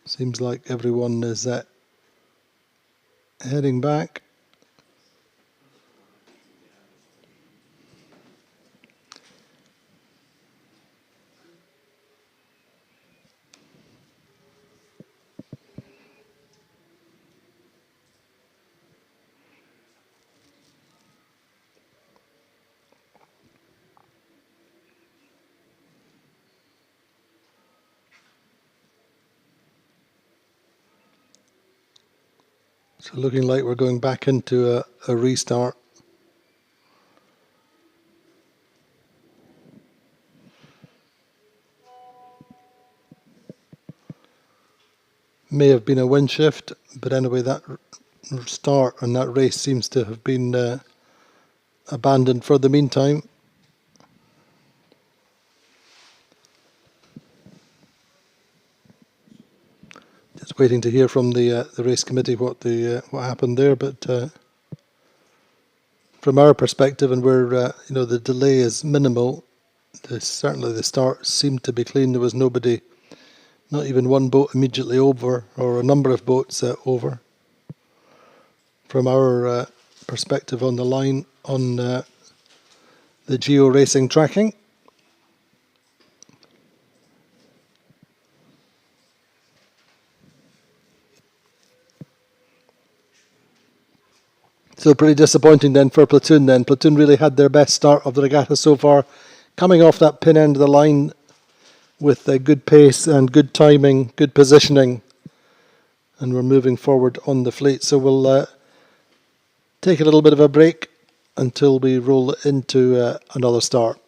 seems like everyone is heading back. So looking like we're going back into a restart. May have been a wind shift, but anyway, that start and that race seems to have been abandoned for the meantime. waiting to hear from the race committee what happened there. But from our perspective, and where the delay is minimal, certainly the start seemed to be clean. There was nobody, not even one boat immediately over, or a number of boats over. From our perspective on the line on the Geo Racing tracking. So pretty disappointing then for Platoon then. Platoon really had their best start of the regatta so far, coming off that pin end of the line with a good pace and good timing, good positioning, and we're moving forward on the fleet. So we'll take a little bit of a break until we roll into another start.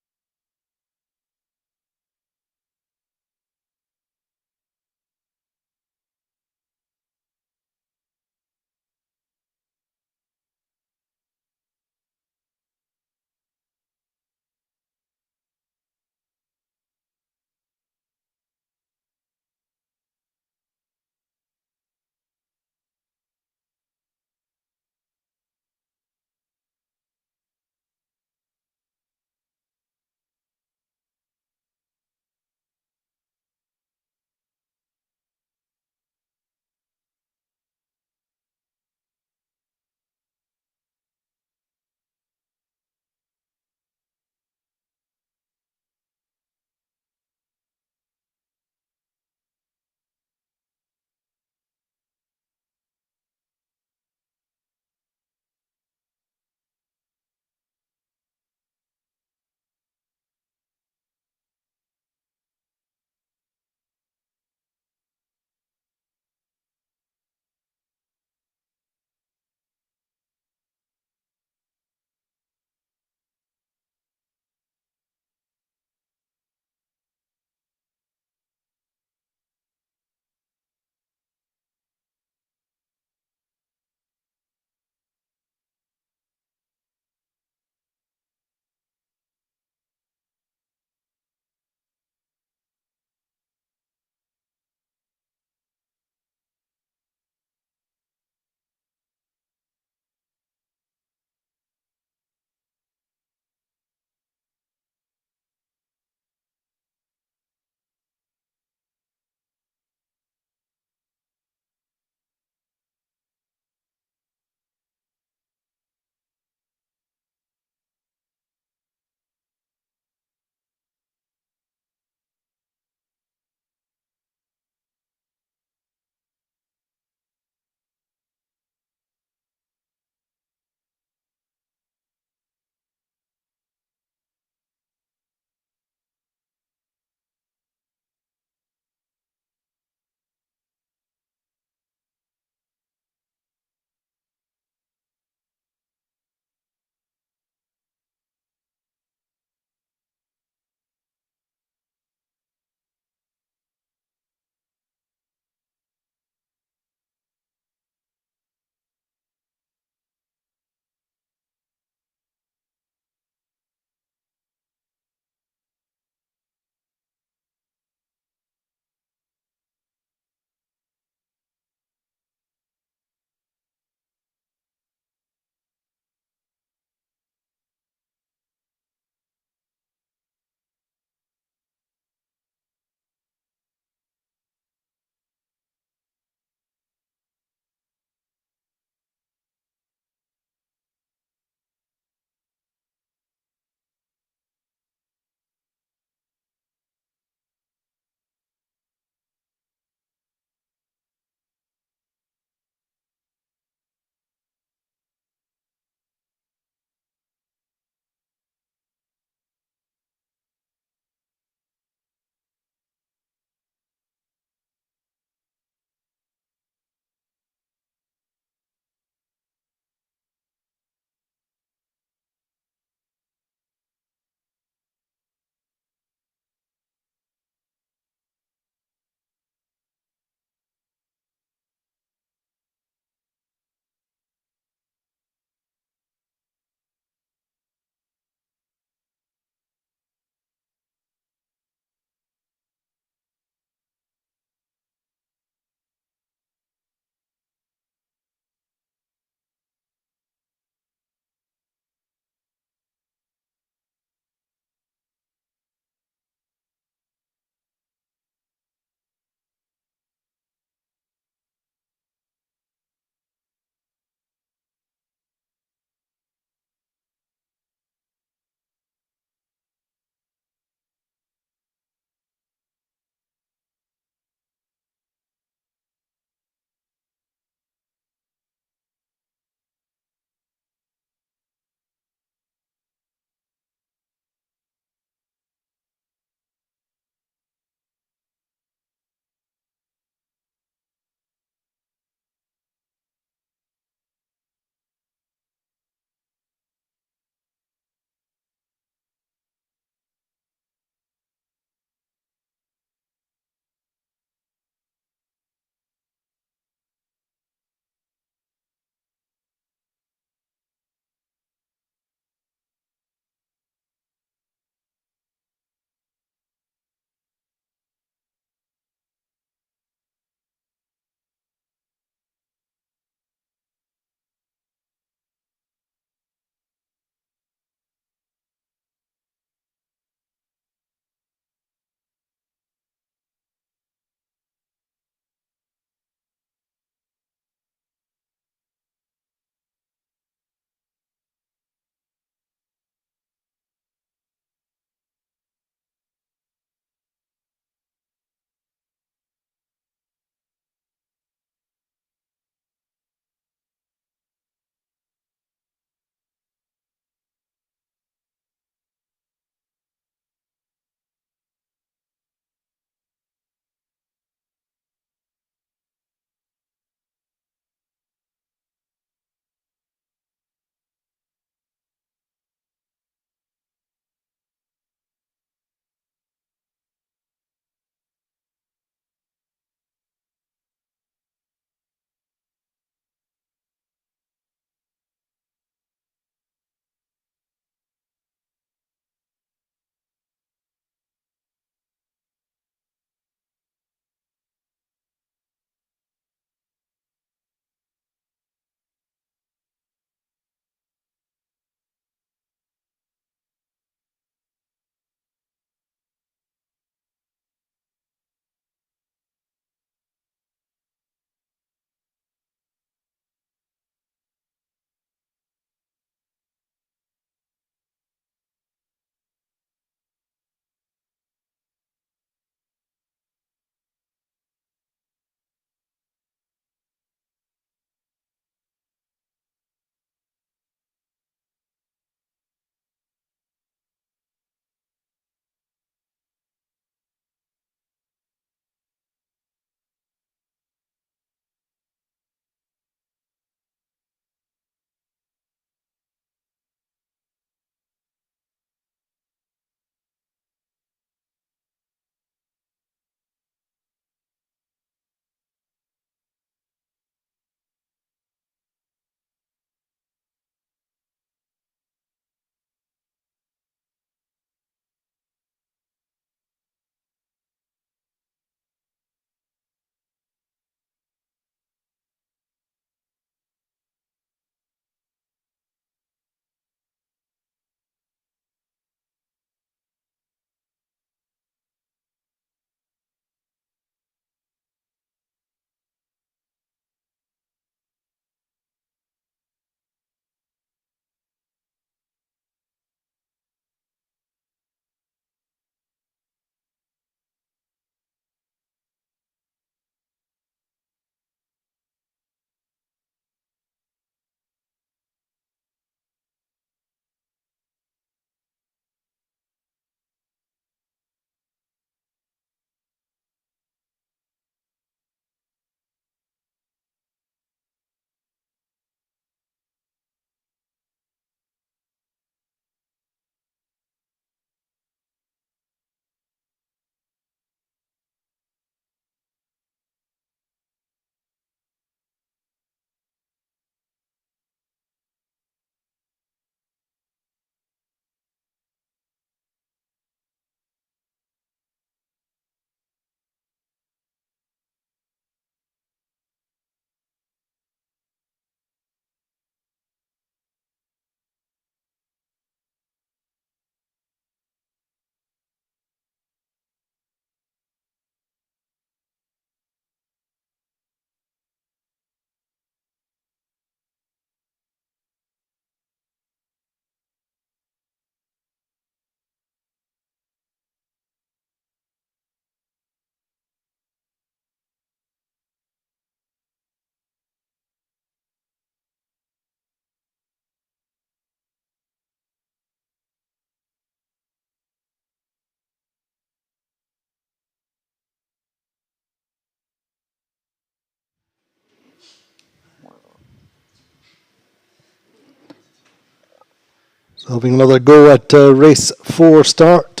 So having another go at race 4 start.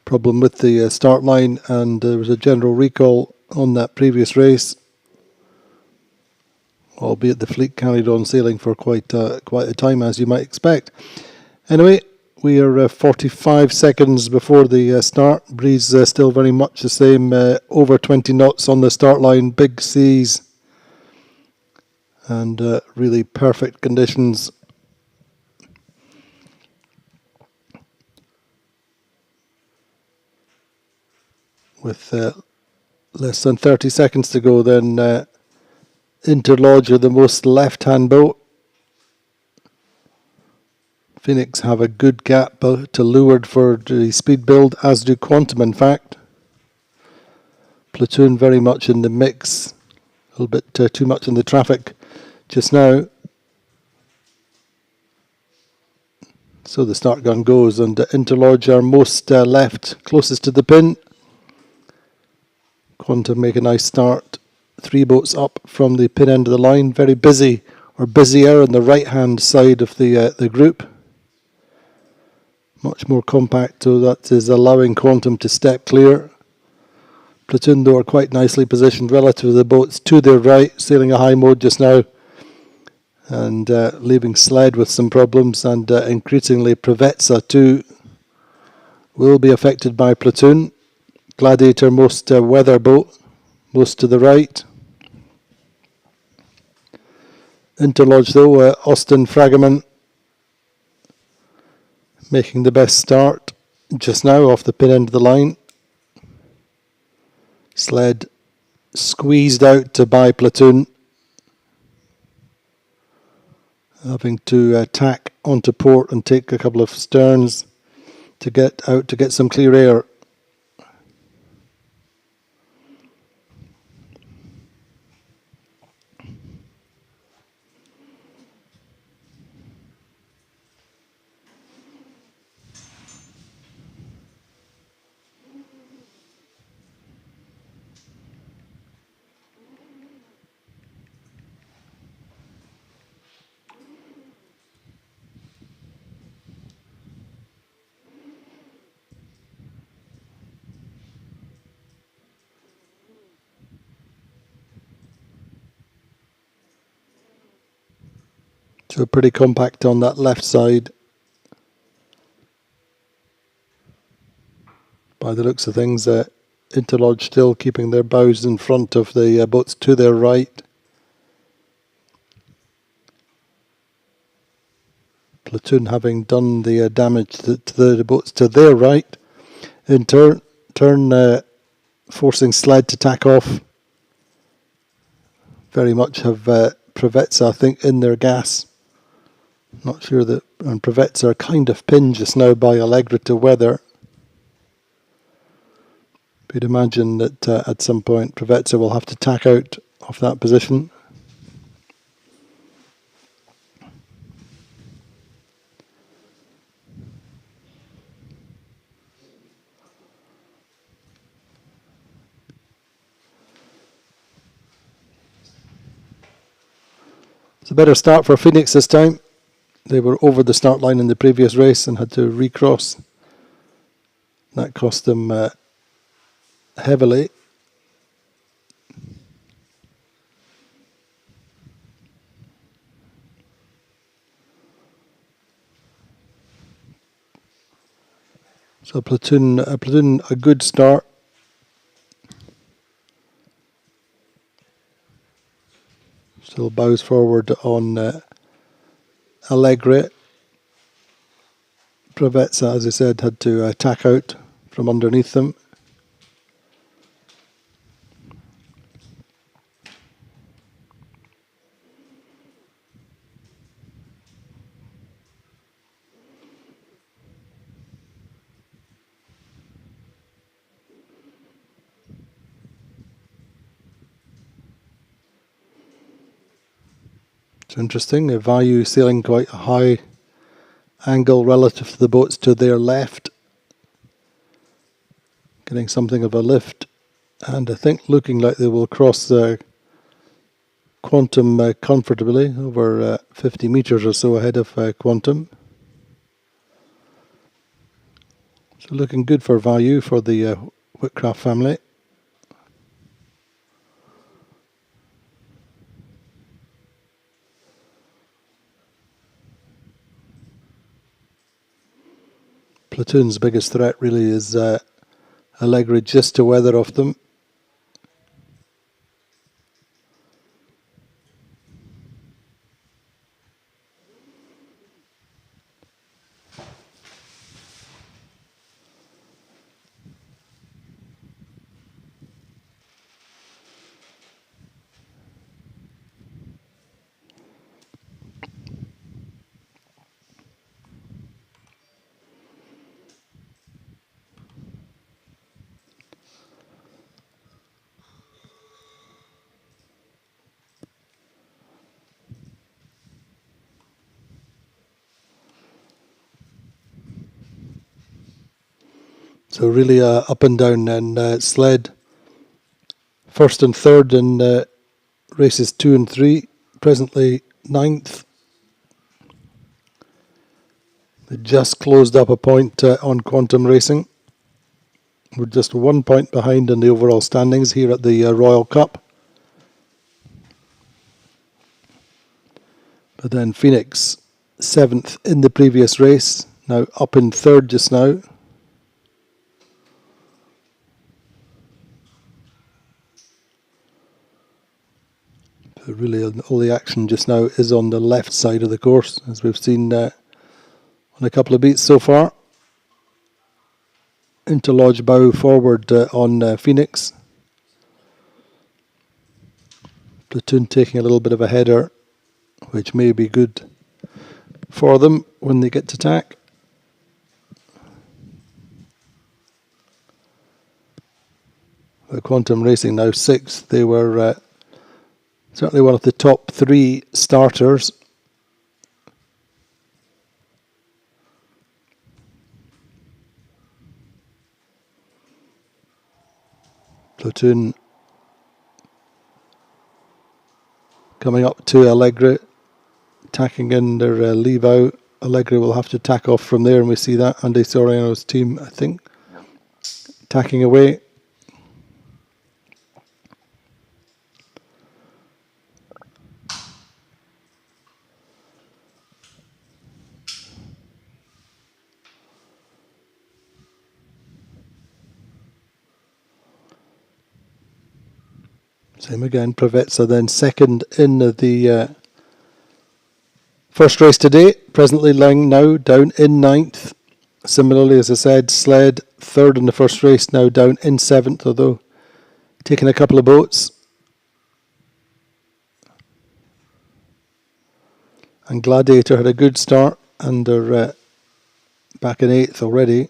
Problem with the start line, and there was a general recall on that previous race, albeit the fleet carried on sailing for quite a time, as you might expect. Anyway, we are 45 seconds before the start. Breeze still very much the same, over 20 knots on the start line, big seas, and really perfect conditions. With less than 30 seconds to go, then Interlodge are the most left-hand boat. Phoenix have a good gap to leeward for the speed build, as do Quantum in fact. Platoon very much in the mix, a little bit too much in the traffic just now. So the start gun goes, and Interlodge are most left, closest to the pin. Quantum make a nice start. 3 boats up from the pin end of the line, very busy, or busier on the right hand side of the group. Much more compact, so that is allowing Quantum to step clear. Platoon though are quite nicely positioned relative to the boats to their right, sailing a high mode just now, and leaving Sled with some problems, and increasingly Provezza too will be affected by Platoon. Gladiator most weather boat, most to the right. Interlodge though, Austin Fragaman making the best start just now off the pin end of the line. Sled squeezed out by Platoon, having to tack onto port and take a couple of sterns to get out to get some clear air. So pretty compact on that left side, by the looks of things. Interlodge still keeping their bows in front of the boats to their right. Platoon having done the damage to the boats to their right. In turn forcing Sled to tack off. Very much have Provezza, I think, in their gas. Not sure that, and Provezza are kind of pinned just now by Allegra to weather. You'd imagine that at some point Provezza will have to tack out off that position. It's a better start for Phoenix this time. They were over the start line in the previous race and had to recross. That cost them heavily. So Platoon a good start. Still bows forward on Allegri. Provezza, as I said, had to tack out from underneath them. It's interesting, Vayu sailing quite a high angle relative to the boats to their left, getting something of a lift, and I think looking like they will cross Quantum comfortably, over 50 metres or so ahead of Quantum. So looking good for value for the Whitcraft family. Platoon's biggest threat really is Allegri just to weather off them. So really up and down, and Sled first and third in races 2 and 3, presently ninth. They just closed up a point on Quantum Racing. We're just 1 point behind in the overall standings here at the Royal Cup. But then Phoenix, 7th in the previous race, now up in 3rd just now. So really all the action just now is on the left side of the course, as we've seen on a couple of beats so far. Interlodge bow forward on Phoenix. Platoon taking a little bit of a header, which may be good for them when they get to tack. The Quantum Racing now 6th. They were certainly one of the top 3 starters. Platoon coming up to Allegri, tacking in their leave out. Allegri will have to tack off from there, and we see that Andy Soriano's team, I think, tacking away. Same again, Pravetsa then second in the first race today, presently lying now down in 9th. Similarly, as I said, Sled third in the first race, now down in 7th, although taking a couple of boats. And Gladiator had a good start, and they're back in 8th already.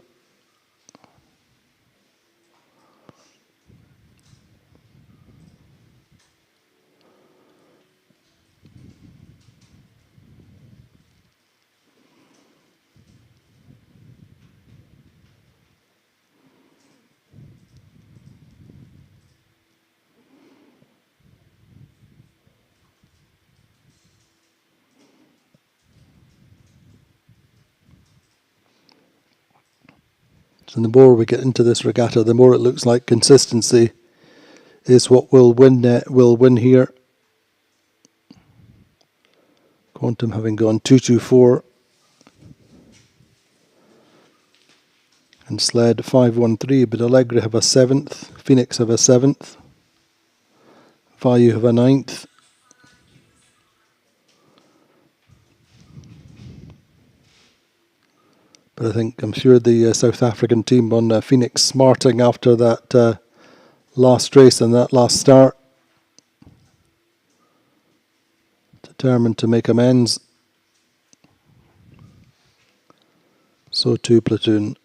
So the more we get into this regatta, the more it looks like consistency is what will win here. Quantum having gone 2-2-4, and Sled 5-1-3, but Allegri have a 7th, Phoenix have a 7th, Value have a 9th. But I'm sure the South African team on Phoenix smarting after that last race and that last start. Determined to make amends. So too Platoon.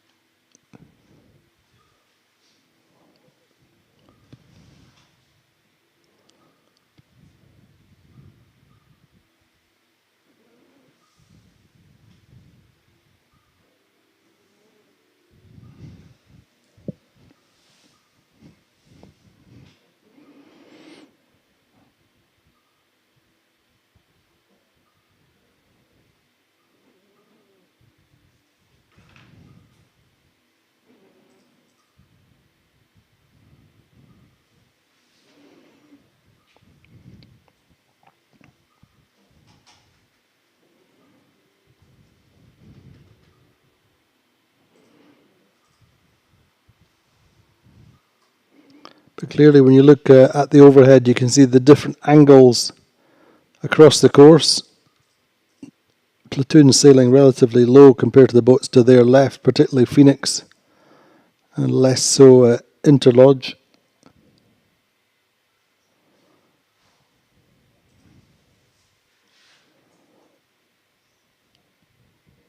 But clearly when you look at the overhead, you can see the different angles across the course. Platoon sailing relatively low compared to the boats to their left, particularly Phoenix, and less so Interlodge.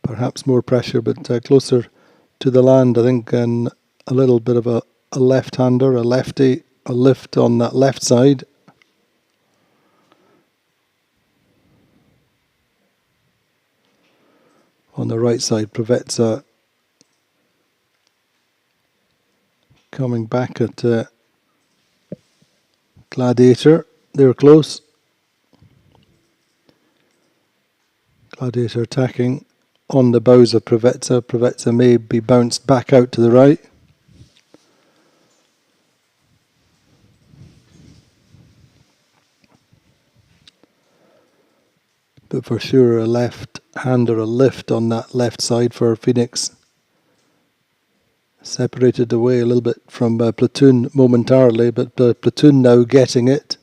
Perhaps more pressure, but closer to the land, I think, and a little bit of a left-hander, a lefty, a lift on that left side. On the right side, Provezza coming back at Gladiator. They were close. Gladiator attacking on the bows of Provezza. Provezza may be bounced back out to the right. But for sure a left hand or a lift on that left side for Phoenix. Separated away a little bit from Platoon momentarily, but Platoon now getting it.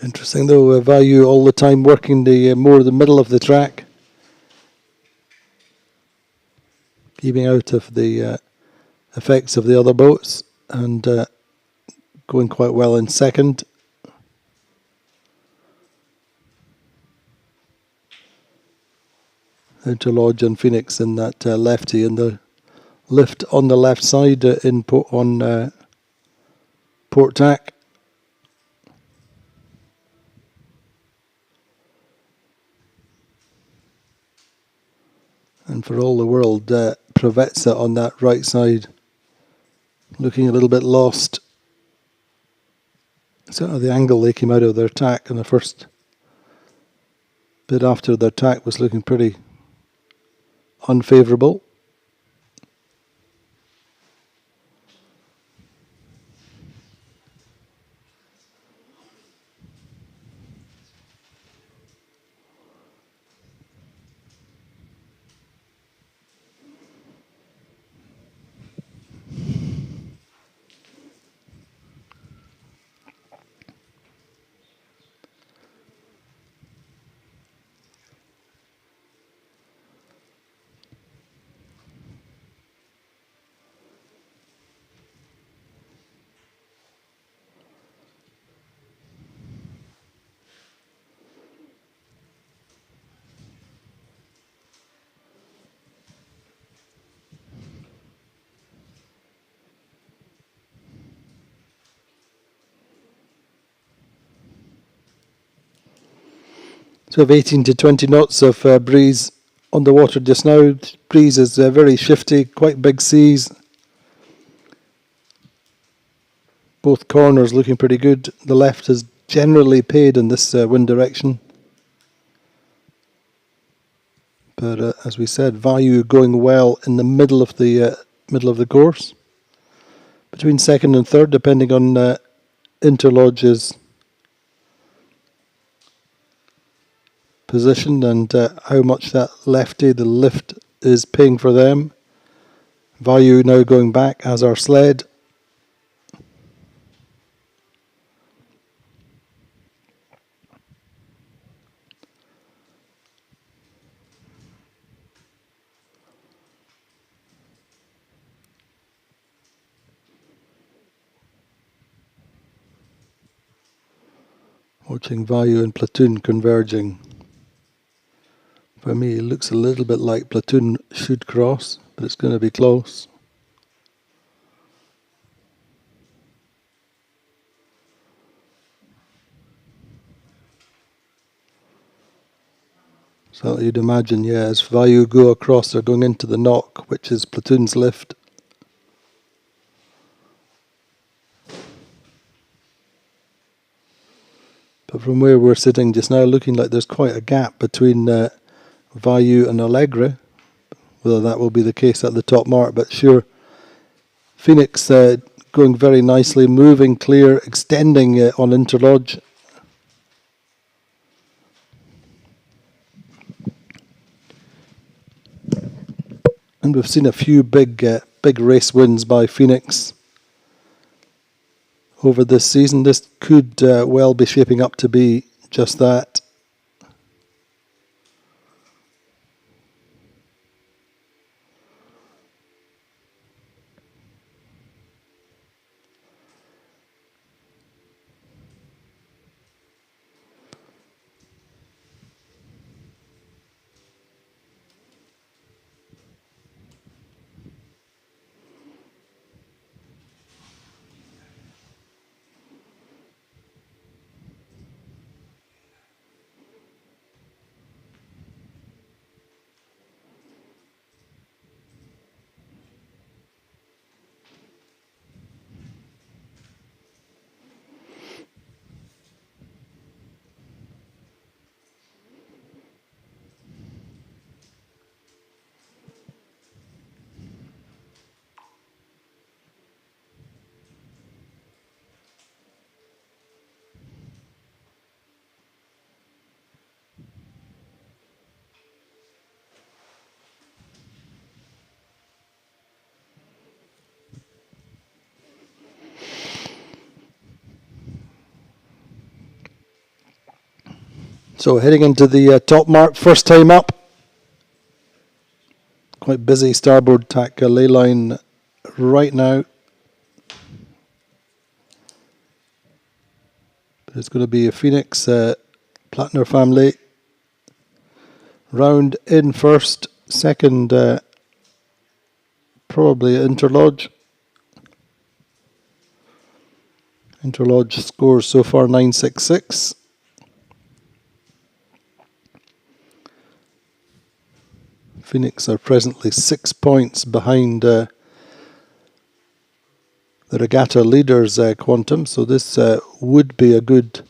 Interesting though, Value all the time working the more the middle of the track, keeping out of the effects of the other boats, and going quite well in second. Interlodge and Phoenix in that lefty, and the lift on the left side on port tack. And for all the world, Provezza on that right side, looking a little bit lost. So the angle they came out of their tack in the first bit after their tack was looking pretty unfavourable. So we have 18 to 20 knots of breeze on the water just now. Breeze is very shifty, quite big seas. Both corners looking pretty good. The left is generally paid in this wind direction. But as we said, Value going well in the middle of the course. Between second and third, depending on Interlodge's position and how much that lefty, the lift, is paying for them. Value now going back as our sled. Watching Vayu and Platoon converging. For me, it looks a little bit like Platoon should cross, but it's going to be close. So you'd imagine, yeah, as Vayu go across, they're going into the knock, which is Platoon's lift. But from where we're sitting just now, looking like there's quite a gap between Vayu and Allegre. Whether that will be the case at the top mark, but sure. Phoenix going very nicely, moving clear, extending on Interlodge. And we've seen a few big race wins by Phoenix over this season. This could well be shaping up to be just that. So heading into the top mark, first time up. Quite busy starboard tack ley line right now. But it's going to be a Phoenix Plattner family. Round in first, second probably Interlodge. Interlodge scores so far 966. Phoenix are presently 6 points behind the regatta leaders Quantum, so this would be a good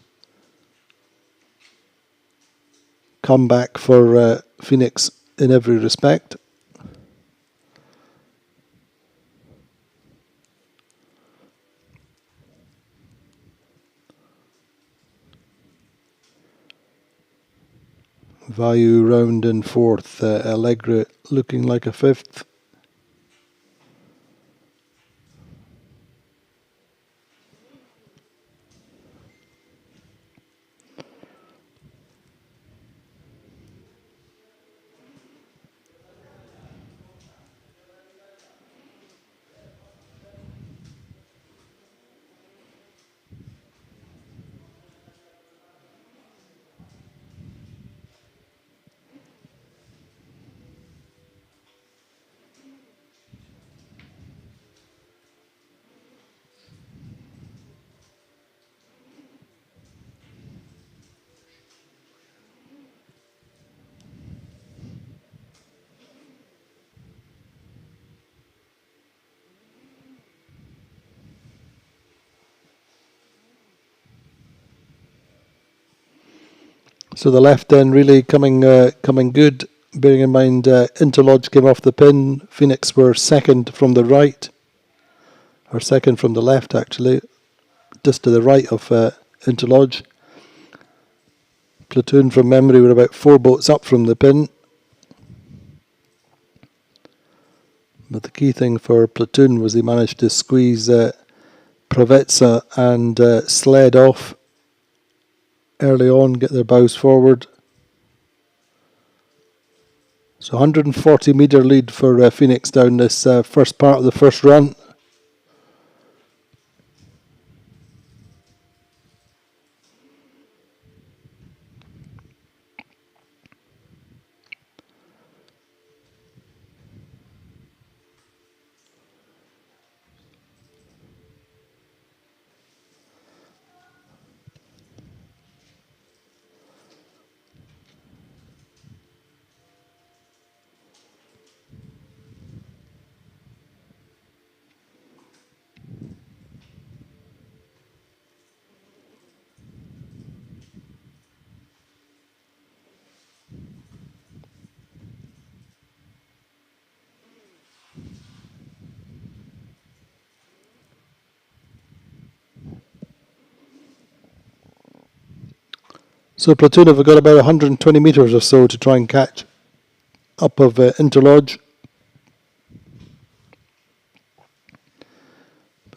comeback for Phoenix in every respect. Vayu round in fourth, Allegre looking like a fifth. So the left end really coming good, bearing in mind Interlodge came off the pin. Phoenix were second from the right, or second from the left actually, just to the right of Interlodge. Platoon from memory were about 4 boats up from the pin. But the key thing for Platoon was they managed to squeeze Pravetsa and Sled off early on, get their bows forward. So 140 metre lead for Phoenix down this first part of the first run. So Platoon have got about 120 metres or so to try and catch up of Interlodge.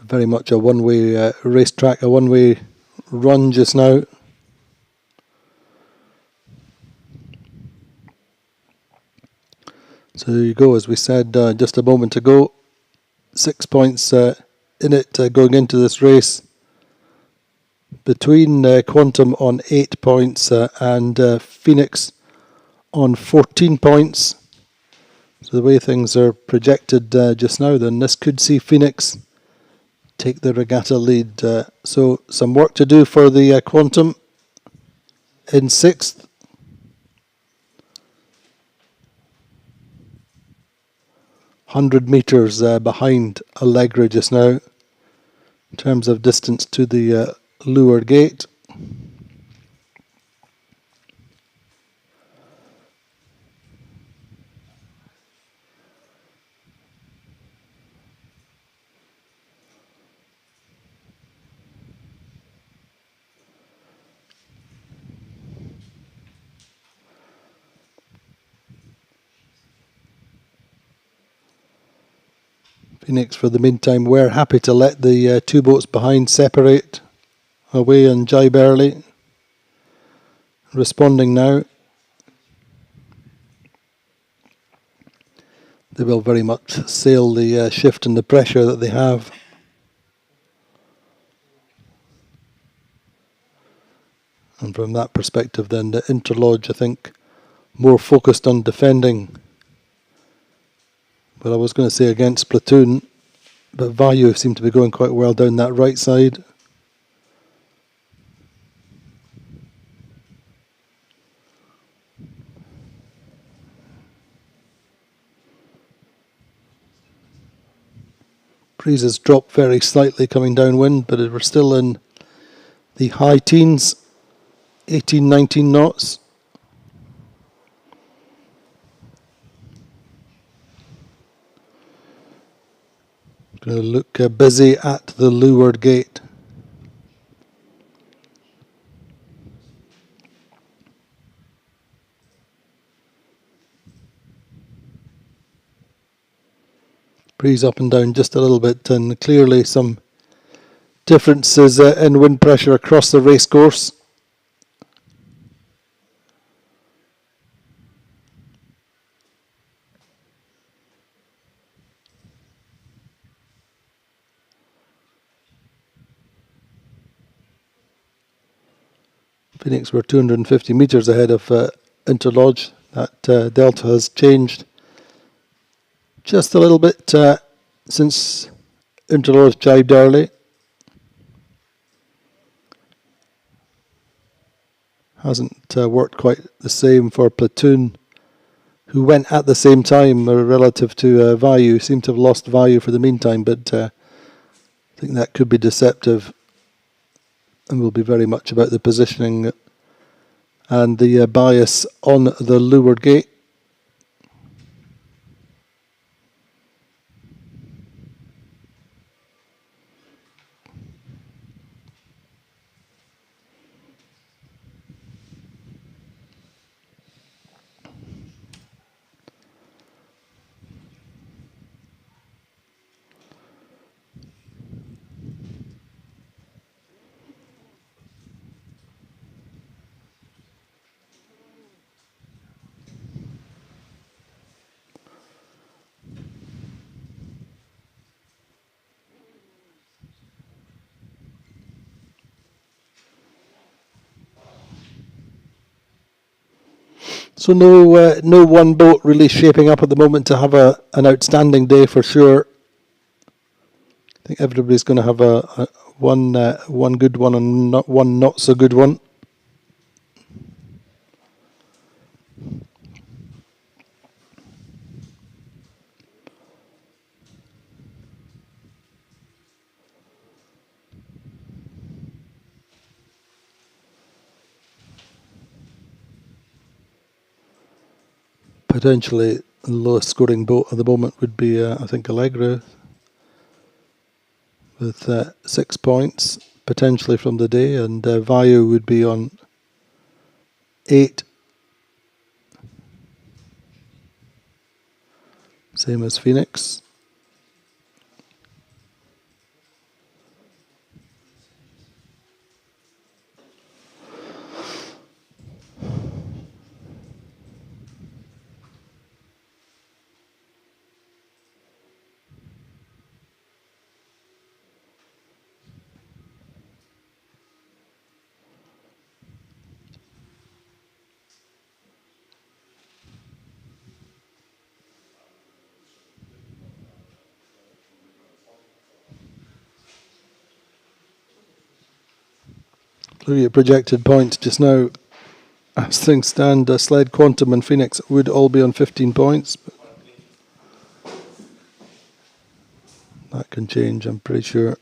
Very much a one-way racetrack, a one-way run just now. So there you go, as we said just a moment ago, 6 points in it going into this race. Between Quantum on 8 points and Phoenix on 14 points. So the way things are projected just now, then this could see Phoenix take the regatta lead. So some work to do for the Quantum in 6th. Hundred metres behind Allegra just now in terms of distance to the Leeward Gate. Phoenix, for the meantime, were happy to let the two boats behind separate away and jibe early. Responding now. They will very much sail the shift and the pressure that they have. And from that perspective then, the Interlodge, I think, more focused on defending. But I was going to say against Platoon, but Value seemed to be going quite well down that right side. Breeze has dropped very slightly coming downwind, but we're still in the high teens, 18, 19 knots. Going to look busy at the Leeward Gate. Breeze up and down just a little bit, and clearly some differences in wind pressure across the racecourse. Phoenix were 250 metres ahead of Interlodge. That delta has changed just a little bit since Interlodge jibed early. Hasn't worked quite the same for Platoon, who went at the same time relative to Value. Seem to have lost Value for the meantime, but I think that could be deceptive and will be very much about the positioning and the bias on the Leeward Gate. So no one boat really shaping up at the moment to have an outstanding day for sure. I think everybody's going to have one good one and one not so good one. Potentially the lowest scoring boat at the moment would be, I think, Allegra with 6 points potentially from the day, and Vayu would be on 8. Same as Phoenix. Look at your projected points just now. As things stand, Sled, Quantum and Phoenix would all be on 15 points. But that can change, I'm pretty sure.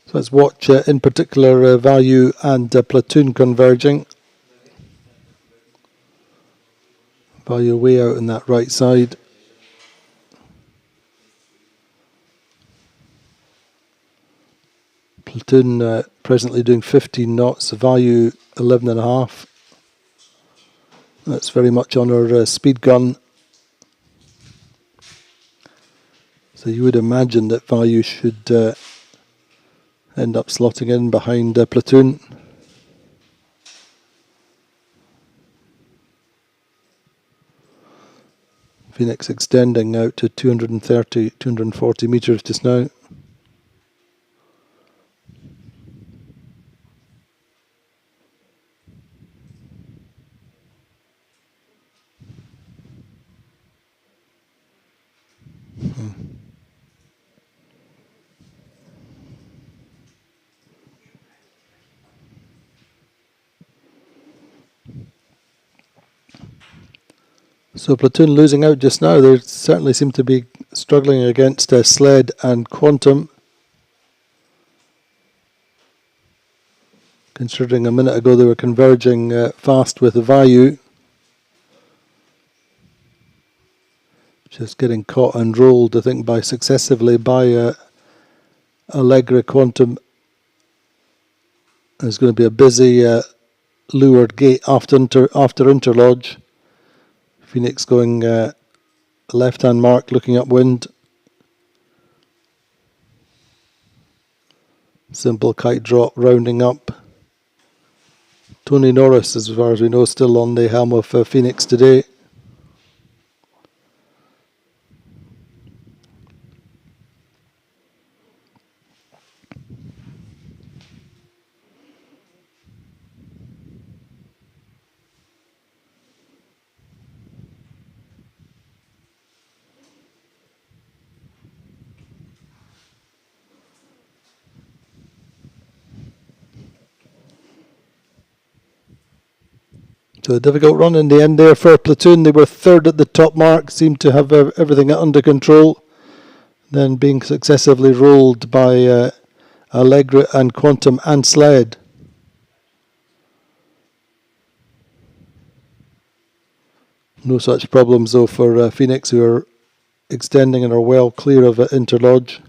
So let's watch in particular Value and Platoon converging. Value way out on that right side. Platoon presently doing 15 knots, Value 11.5. That's very much on our speed gun. So you would imagine that Value should end up slotting in behind Platoon. Phoenix extending out to 230, 240 metres just now. So Platoon losing out just now. They certainly seem to be struggling against Sled and Quantum. Considering a minute ago they were converging fast with the Value. Just getting caught and rolled, I think, successively by Allegra. Quantum. There's going to be a busy leeward gate after Interlodge. Phoenix going left-hand mark, looking upwind. Simple kite drop, rounding up. Tony Norris, as far as we know, still on the helm of Phoenix today. So a difficult run in the end there for Platoon. They were third at the top mark, seemed to have everything under control. Then being successively rolled by Allegra and Quantum and Sled. No such problems though for Phoenix, who are extending and are well clear of Interlodge.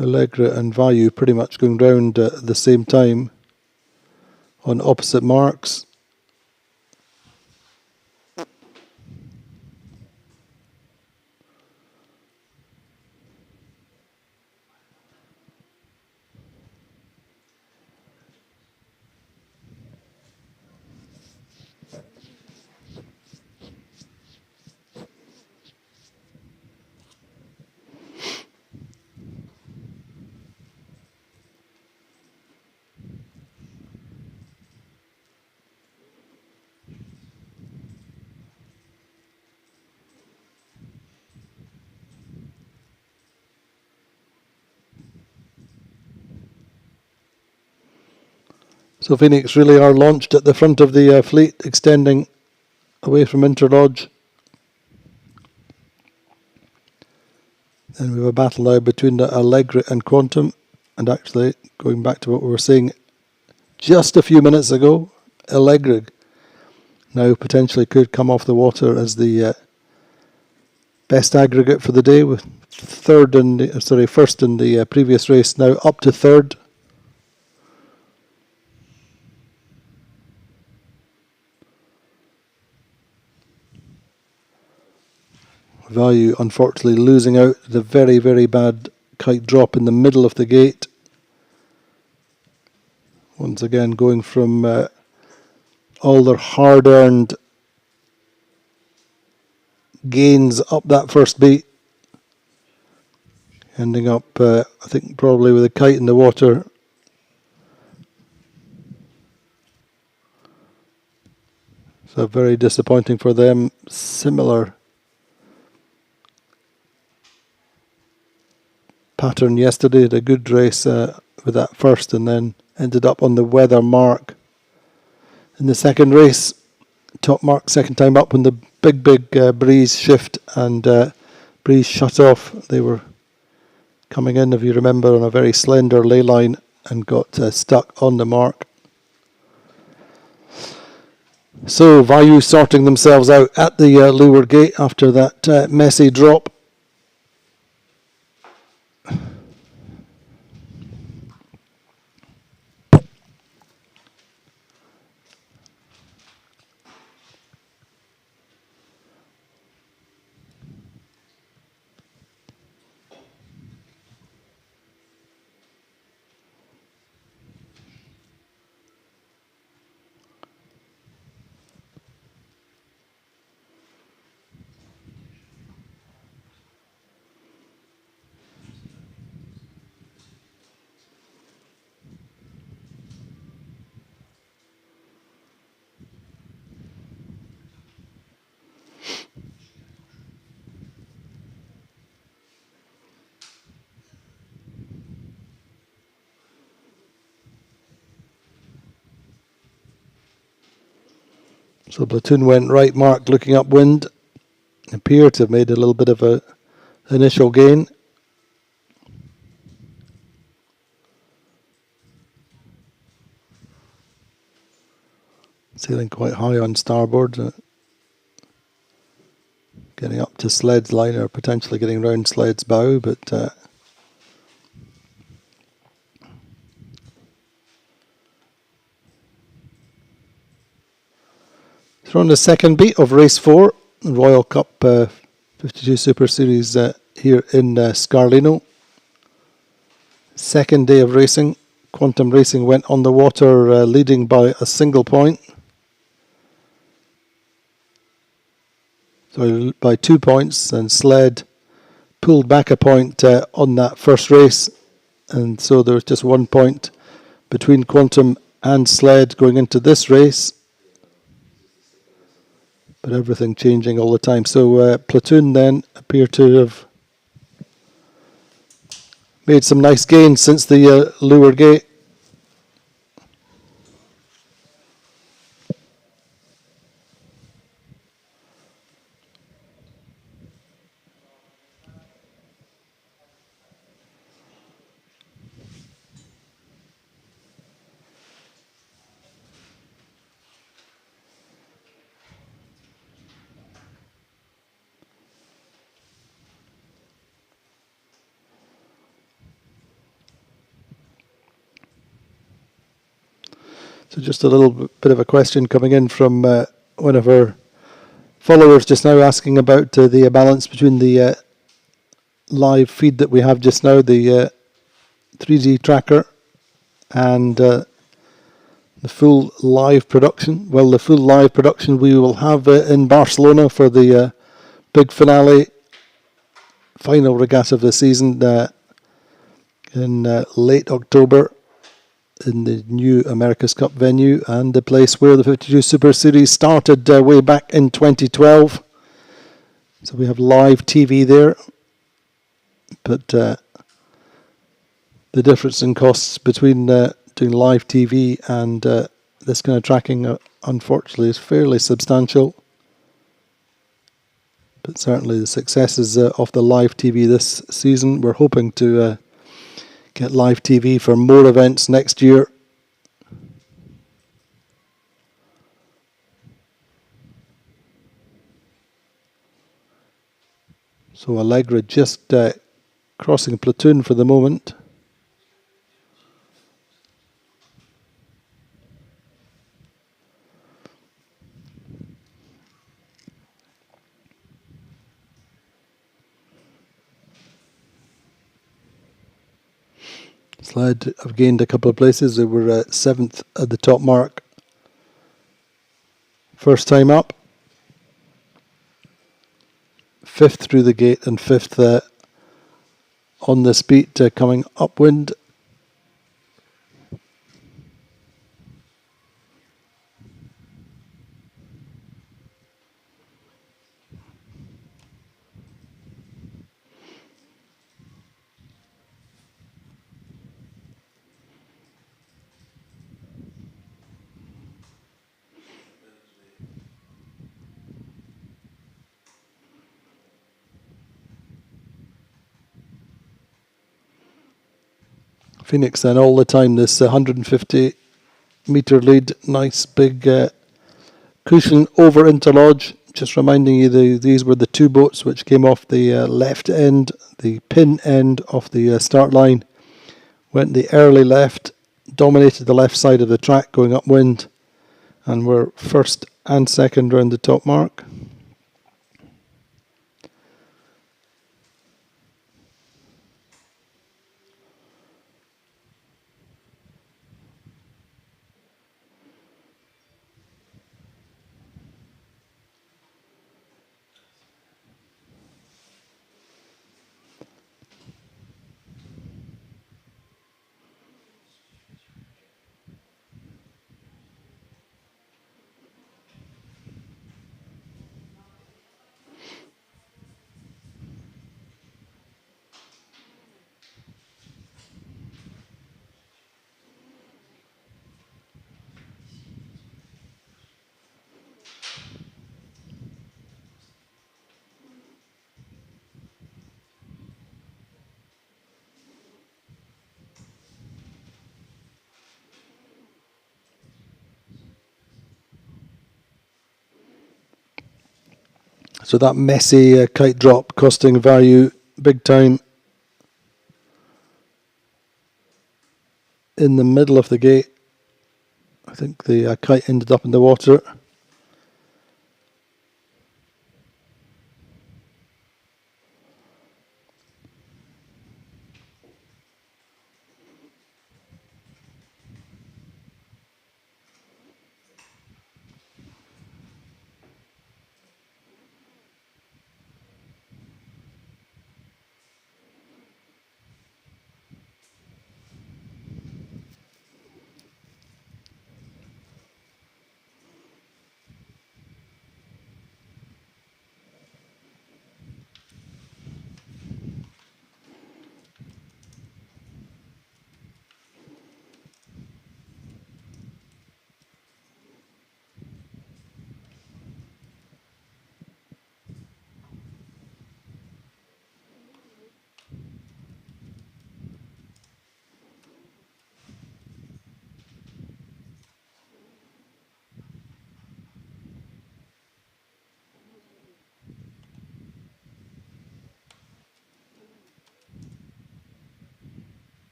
Allegra and Value pretty much going round at the same time on opposite marks. So Phoenix really are launched at the front of the fleet, extending away from Interlodge. Then we have a battle now between Allegri and Quantum, and actually going back to what we were saying just a few minutes ago, Allegri now potentially could come off the water as the best aggregate for the day, with first in the previous race, now up to third. Value unfortunately losing out at a very, very bad kite drop in the middle of the gate. Once again going from all their hard-earned gains up that first beat, ending up I think probably with a kite in the water. So very disappointing for them. Similar pattern yesterday, had a good race with that first, and then ended up on the weather mark in the second race. Top mark second time up when the big breeze shift and breeze shut off. They were coming in, if you remember, on a very slender ley line and got stuck on the mark. So Vayu sorting themselves out at the leeward gate after that messy drop. So Platoon went right mark looking upwind. Appeared to have made a little bit of a initial gain. Sailing quite high on starboard. Getting up to Sled's line, or potentially getting round Sled's bow, but so on the second beat of race 4, Royal Cup 52 Super Series here in Scarlino. Second day of racing. Quantum Racing went on the water leading by a single point. So by 2 points, and Sled pulled back a point on that first race, and so there was just 1 point between Quantum and Sled going into this race. But everything changing all the time. So Platoon then appear to have made some nice gains since the leeward gate. So just a little bit of a question coming in from one of our followers just now, asking about the balance between the live feed that we have just now, the 3D tracker, and the full live production. Well, the full live production we will have in Barcelona for the big finale, final regatta of the season in late October, in the new America's Cup venue, and the place where the 52 Super Series started way back in 2012. So we have live TV there, but the difference in costs between doing live TV, and this kind of tracking, unfortunately, is fairly substantial. But certainly the successes of the live TV this season. We're hoping to get live TV for more events next year. So Allegra just crossing platoon for the moment. Sled have gained a couple of places. They were 7th at the top mark. First time up. 5th through the gate and 5th on this beat coming upwind. Phoenix then all the time, this 150 metre lead, nice big cushion over into Lodge. Just reminding you, these were the two boats which came off the left end, the pin end of the start line. Went the early left, dominated the left side of the track going upwind, and were first and second round the top mark. So that messy kite drop costing value big time in the middle of the gate. I think the kite ended up in the water.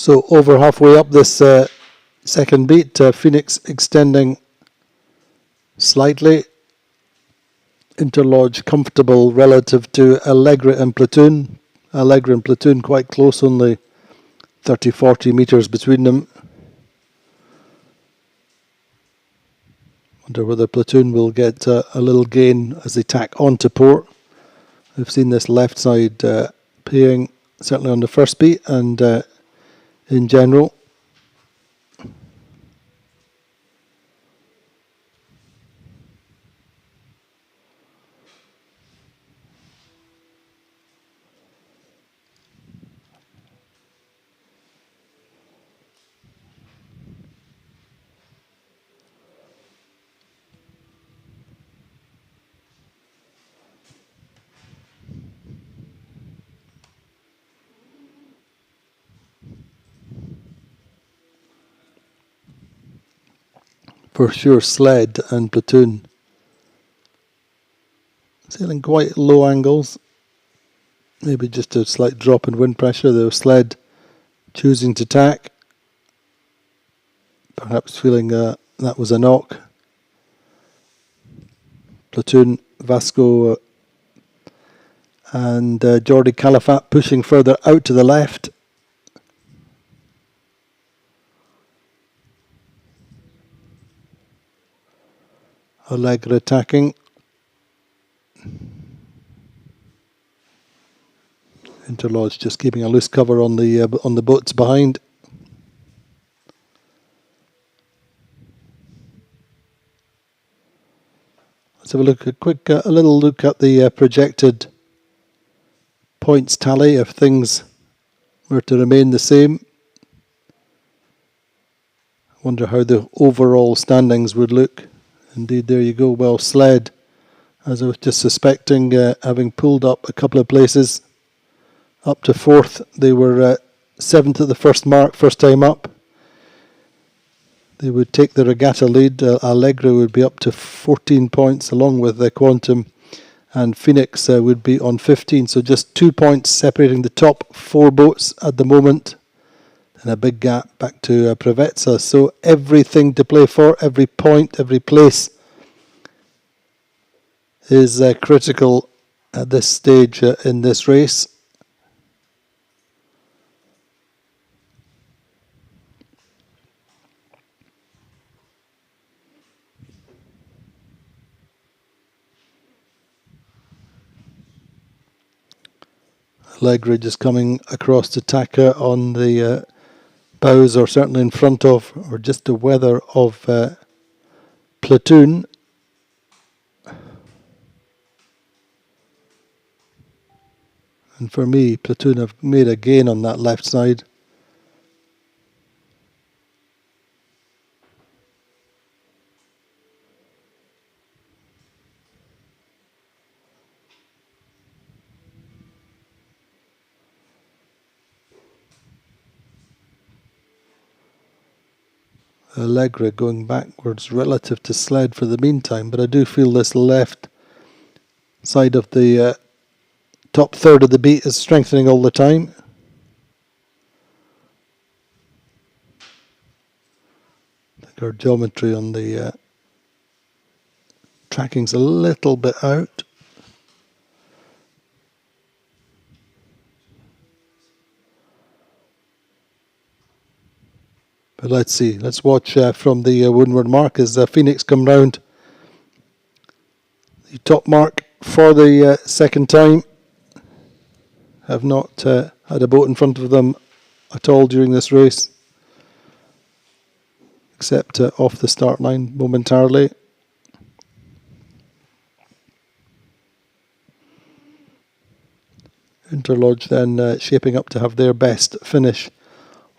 So over halfway up this second beat, Phoenix extending slightly. Interlodge comfortable relative to Allegra and Platoon. Allegra and Platoon quite close, only 30-40 metres between them. Wonder whether Platoon will get a little gain as they tack onto port. We've seen this left side paying, certainly on the first beat and in general. For sure, Sled and Platoon sailing quite low angles. Maybe just a slight drop in wind pressure. Though Sled choosing to tack, perhaps feeling that was a knock. Platoon, Vasco and Jordi Calafat pushing further out to the left. Allegra attacking. Interlodge just keeping a loose cover on the boats behind. Let's have a little look at the projected points tally if things were to remain the same. I wonder how the overall standings would look. Indeed, there you go. Well, Sled, as I was just suspecting, having pulled up a couple of places, up to fourth. They were seventh at the first mark, first time up. They would take the regatta lead. Allegra would be up to 14 points along with the Quantum, and Phoenix would be on 15. So just 2 points separating the top four boats at the moment, and a big gap back to Prevezza. So everything to play for, every point, every place is critical at this stage in this race. Allegra just coming across to tacker on the bows, or certainly in front of, or just the weather of Platoon. And for me, Platoon have made a gain on that left side. Allegra going backwards relative to Sled for the meantime, but I do feel this left side of the top third of the beat is strengthening all the time. I think our geometry on the tracking's a little bit out. But let's see. Let's watch from the windward mark as Phoenix come round the top mark for the second time. Have not had a boat in front of them at all during this race, except off the start line momentarily. Interlodge then shaping up to have their best finish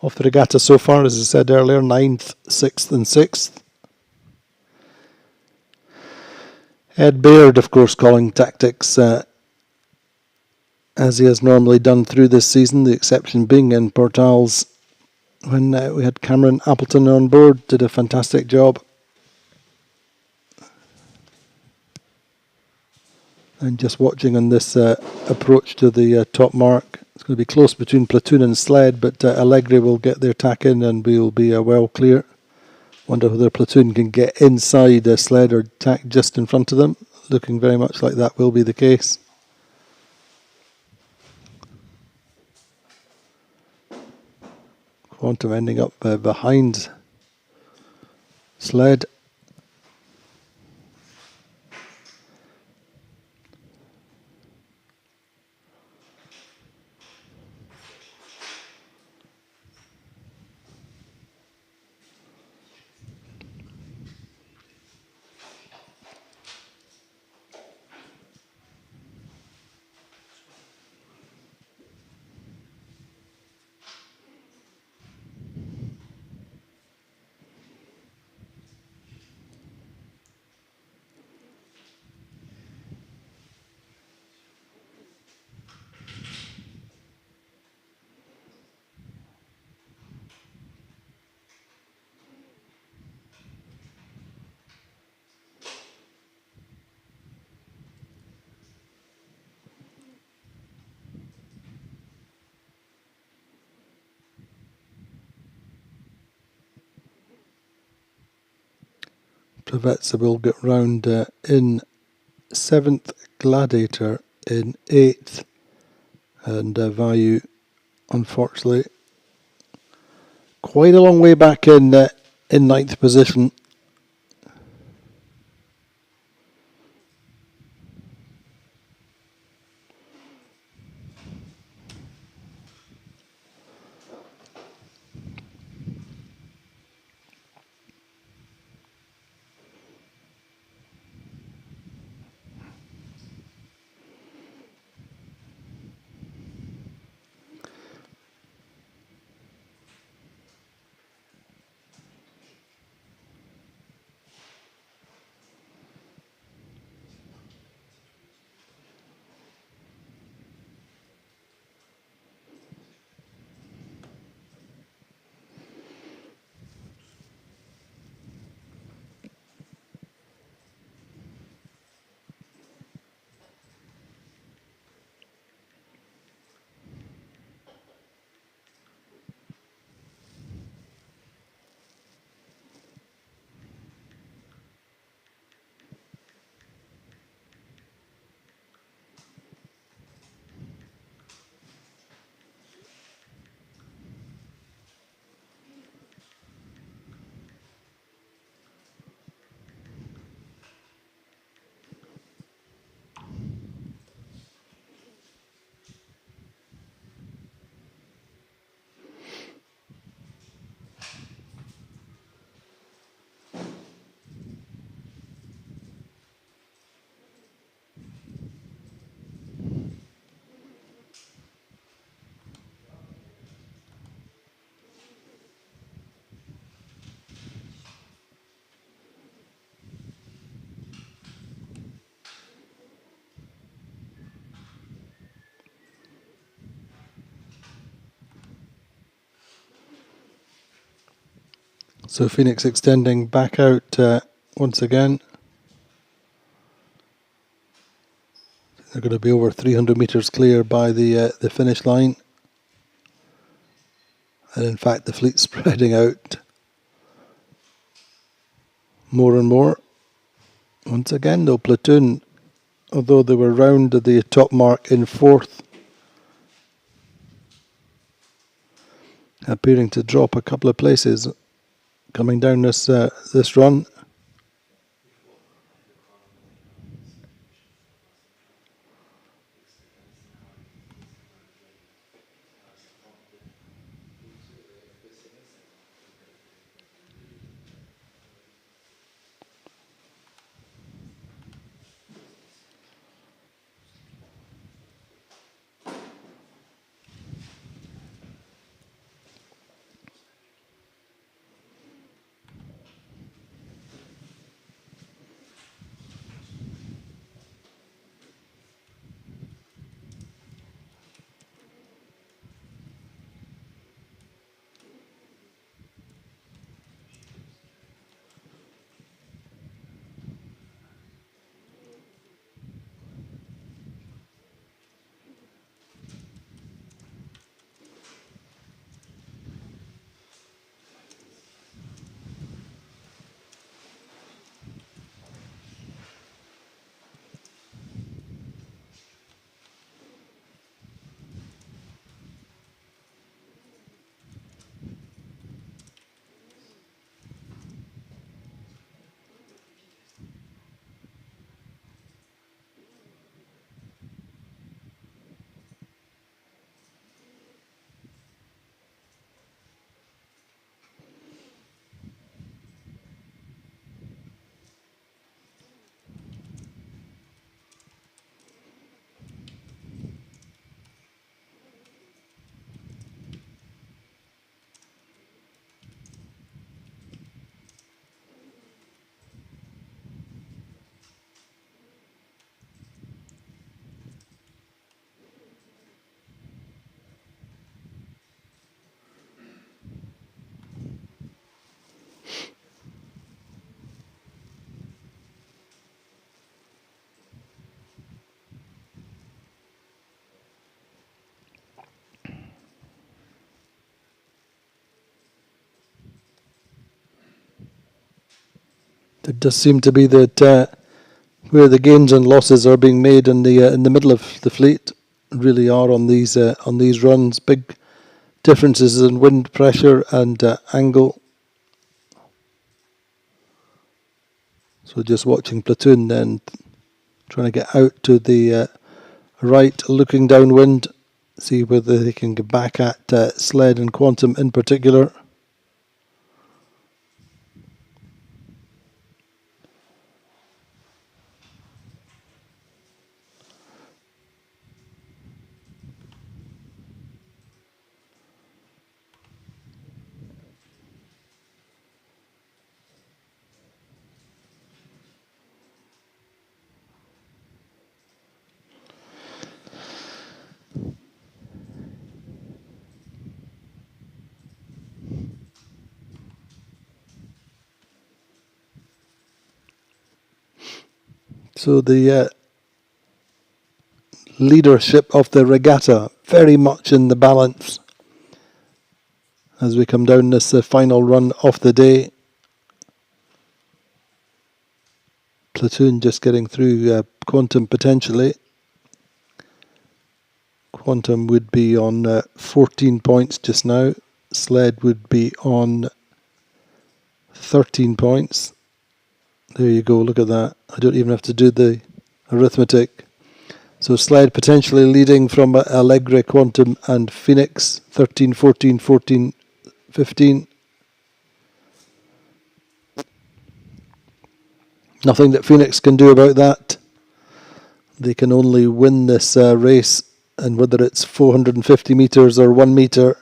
of the regatta so far, as I said earlier, 9th, 6th and 6th. Ed Baird, of course, calling tactics as he has normally done through this season, the exception being in Port Al's when we had Cameron Appleton on board, did a fantastic job. And just watching on this approach to the top mark, It's going to be close between platoon and sled, but Allegri will get their tack in and we'll be well clear. Wonder whether platoon can get inside a sled or tack just in front of them. Looking very much like that will be the case. Quantum ending up behind sled. Provezza will get round in 7th, Gladiator in 8th, and Value, unfortunately, quite a long way back in 9th position. So Phoenix extending back out once again. They're going to be over 300 metres clear by the finish line. And in fact, the fleet's spreading out more and more. Once again, though, Platoon, although they were round the top mark in 4th, appearing to drop a couple of places coming down this run. There does seem to be that where the gains and losses are being made in the middle of the fleet really are on these runs. Big differences in wind pressure and angle. So just watching Platoon then, trying to get out to the right, looking downwind, see whether they can get back at Sled and Quantum in particular. So the leadership of the regatta very much in the balance as we come down this final run of the day. Platoon just getting through Quantum potentially. Quantum would be on 14 points just now. Sled would be on 13 points. There you go, look at that. I don't even have to do the arithmetic. So Sled potentially leading from Allegre, Quantum and Phoenix. 13, 14, 14, 15. Nothing that Phoenix can do about that. They can only win this race, and whether it's 450 metres or 1 metre,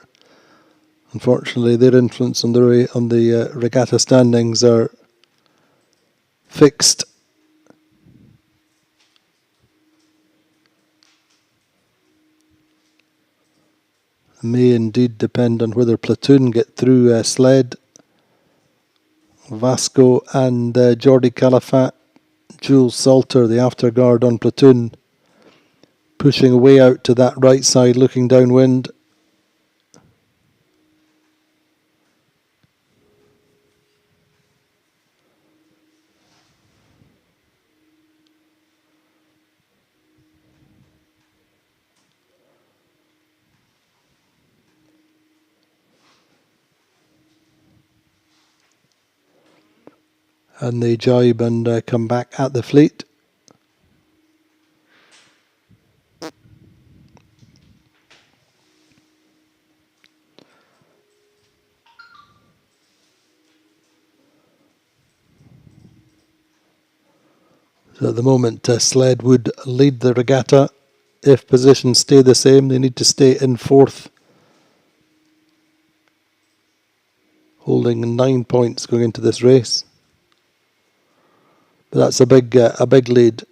unfortunately their influence on the regatta standings are fixed. May indeed depend on whether Platoon get through Sled. Vasco and Jordi Calafat, Jules Salter, the afterguard on Platoon, pushing way out to that right side, looking downwind. And they jibe and come back at the fleet. So at the moment, Sled would lead the regatta. If positions stay the same, they need to stay in fourth, holding 9 points going into this race. But that's a big lead.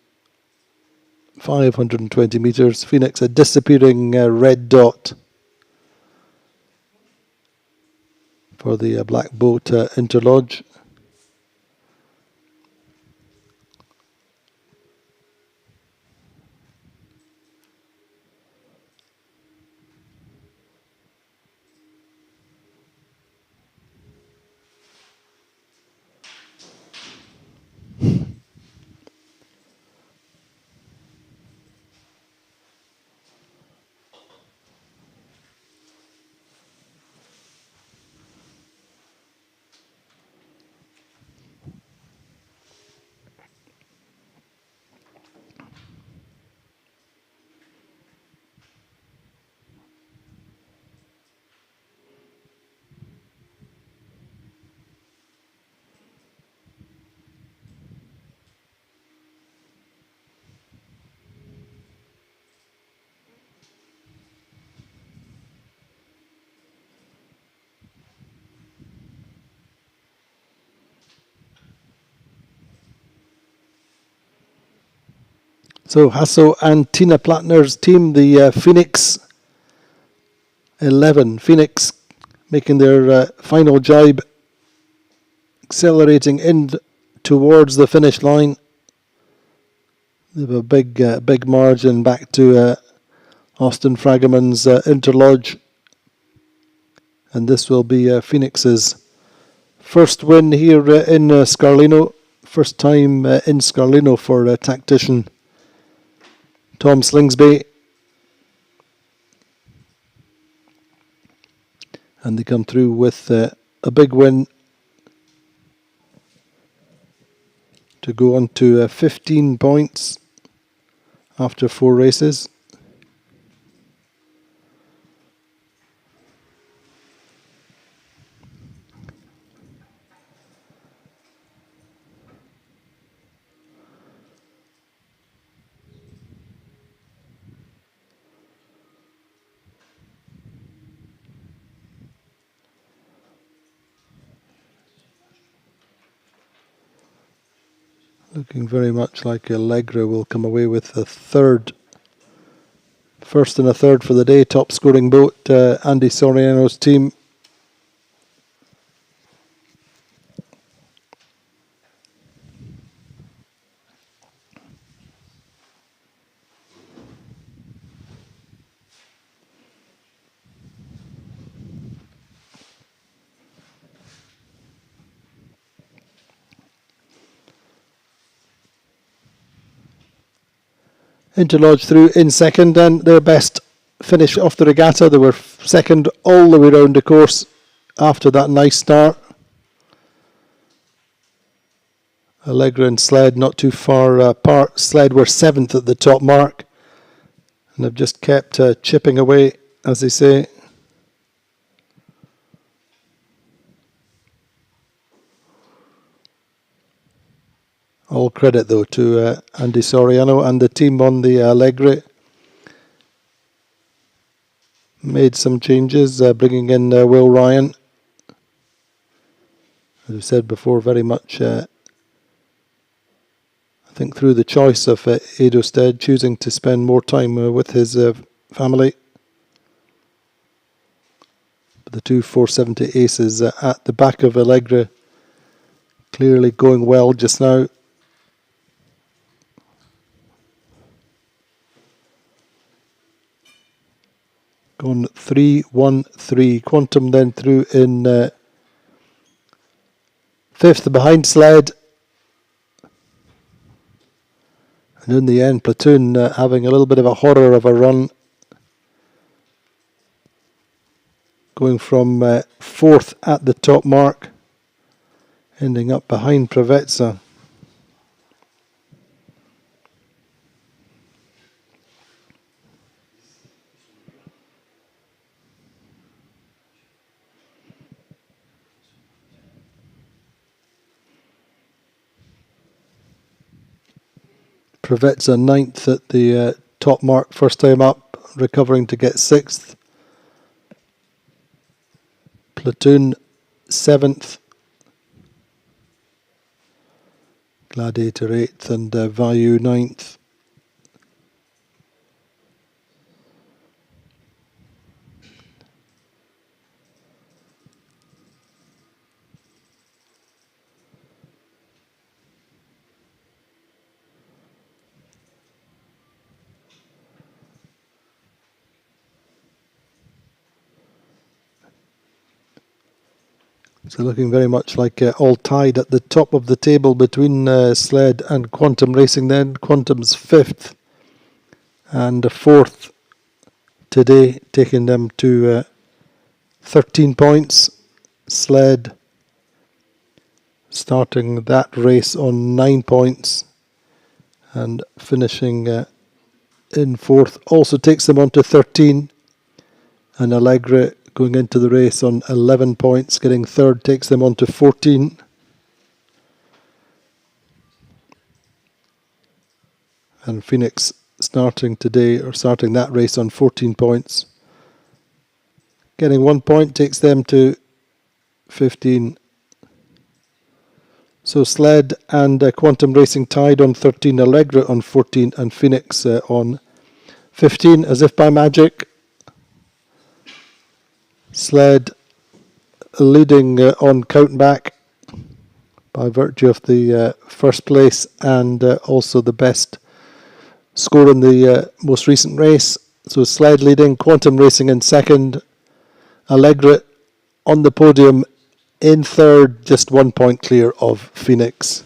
520 metres. Phoenix, a disappearing red dot for the Black Boat Interlodge. So Hasso and Tina Plattner's team, the Phoenix 11. Phoenix making their final jibe, accelerating in towards the finish line. They have a big margin back to Austin Fragaman's Interlodge. And this will be Phoenix's first win here in Scarlino. First time in Scarlino for tactician Tom Slingsby. And they come through with a big win to go on to 15 points after 4 races. Looking very much like Allegra will come away with a third. First and a third for the day. Top scoring boat, Andy Soriano's team. Interlodge through in second, and their best finish off the regatta. They were second all the way round the course after that nice start. Allegra and Sled not too far apart. Sled were 7th at the top mark, and have just kept chipping away, as they say. All credit, though, to Andy Soriano and the team on the Allegra. Made some changes, bringing in Will Ryan. As I said before, very much, I think, through the choice of Edelstead, choosing to spend more time with his family. But the two 470 aces at the back of Allegra, clearly going well just now. Gone 3-1-3. Quantum then through in 5th behind Sled. And in the end, Platoon having a little bit of a horror of a run. Going from 4th at the top mark. Ending up behind Pravetsa. Pravetsa 9th at the top mark, first time up, recovering to get 6th. Platoon 7th. Gladiator 8th and Vayu 9th. So looking very much like all tied at the top of the table between Sled and Quantum Racing then. Quantum's 5th and 4th today, taking them to 13 points. Sled starting that race on 9 points and finishing in 4th also takes them on to 13. And Allegra going into the race on 11 points, getting 3rd takes them on to 14. And Phoenix starting today, or starting that race on 14 points. Getting 1 point takes them to 15. So Sled and Quantum Racing tied on 13, Allegra on 14 and Phoenix on 15, as if by magic. Sled leading on count back by virtue of the first place and also the best score in the most recent race. So Sled leading, Quantum Racing in 2nd, Allegra on the podium in 3rd, just 1 point clear of Phoenix.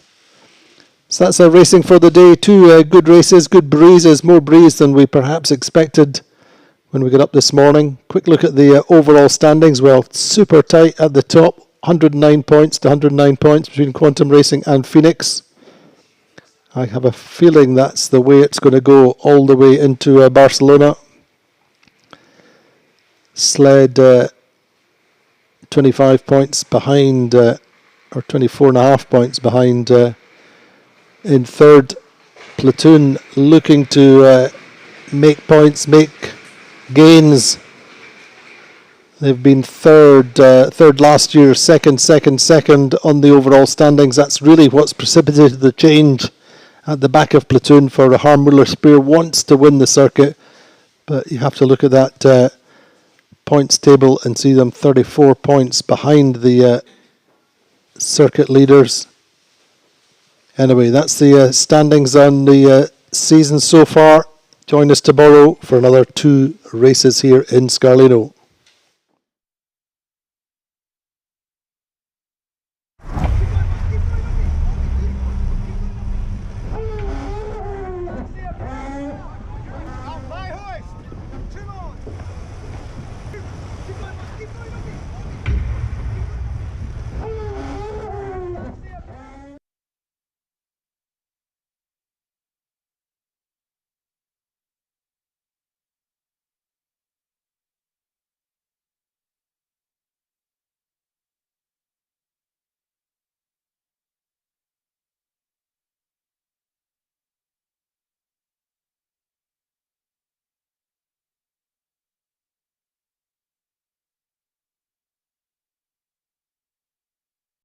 So that's our racing for the day. Two good races, good breezes, more breeze than we perhaps expected when we got up this morning. Quick look at the overall standings. Well, super tight at the top, 109 points to 109 points between Quantum Racing and Phoenix. I have a feeling that's the way it's going to go all the way into Barcelona. Sled 25 points behind, or 24.5 points behind in third. Platoon looking to make points, make gains. They've been third last year, second on the overall standings. That's really what's precipitated the change at the back of Platoon. For Harm Muller-Spear wants to win the circuit, but you have to look at that points table and see them 34 points behind the circuit leaders. Anyway, that's the standings on the season so far. Join us tomorrow for another 2 races here in Scarlino.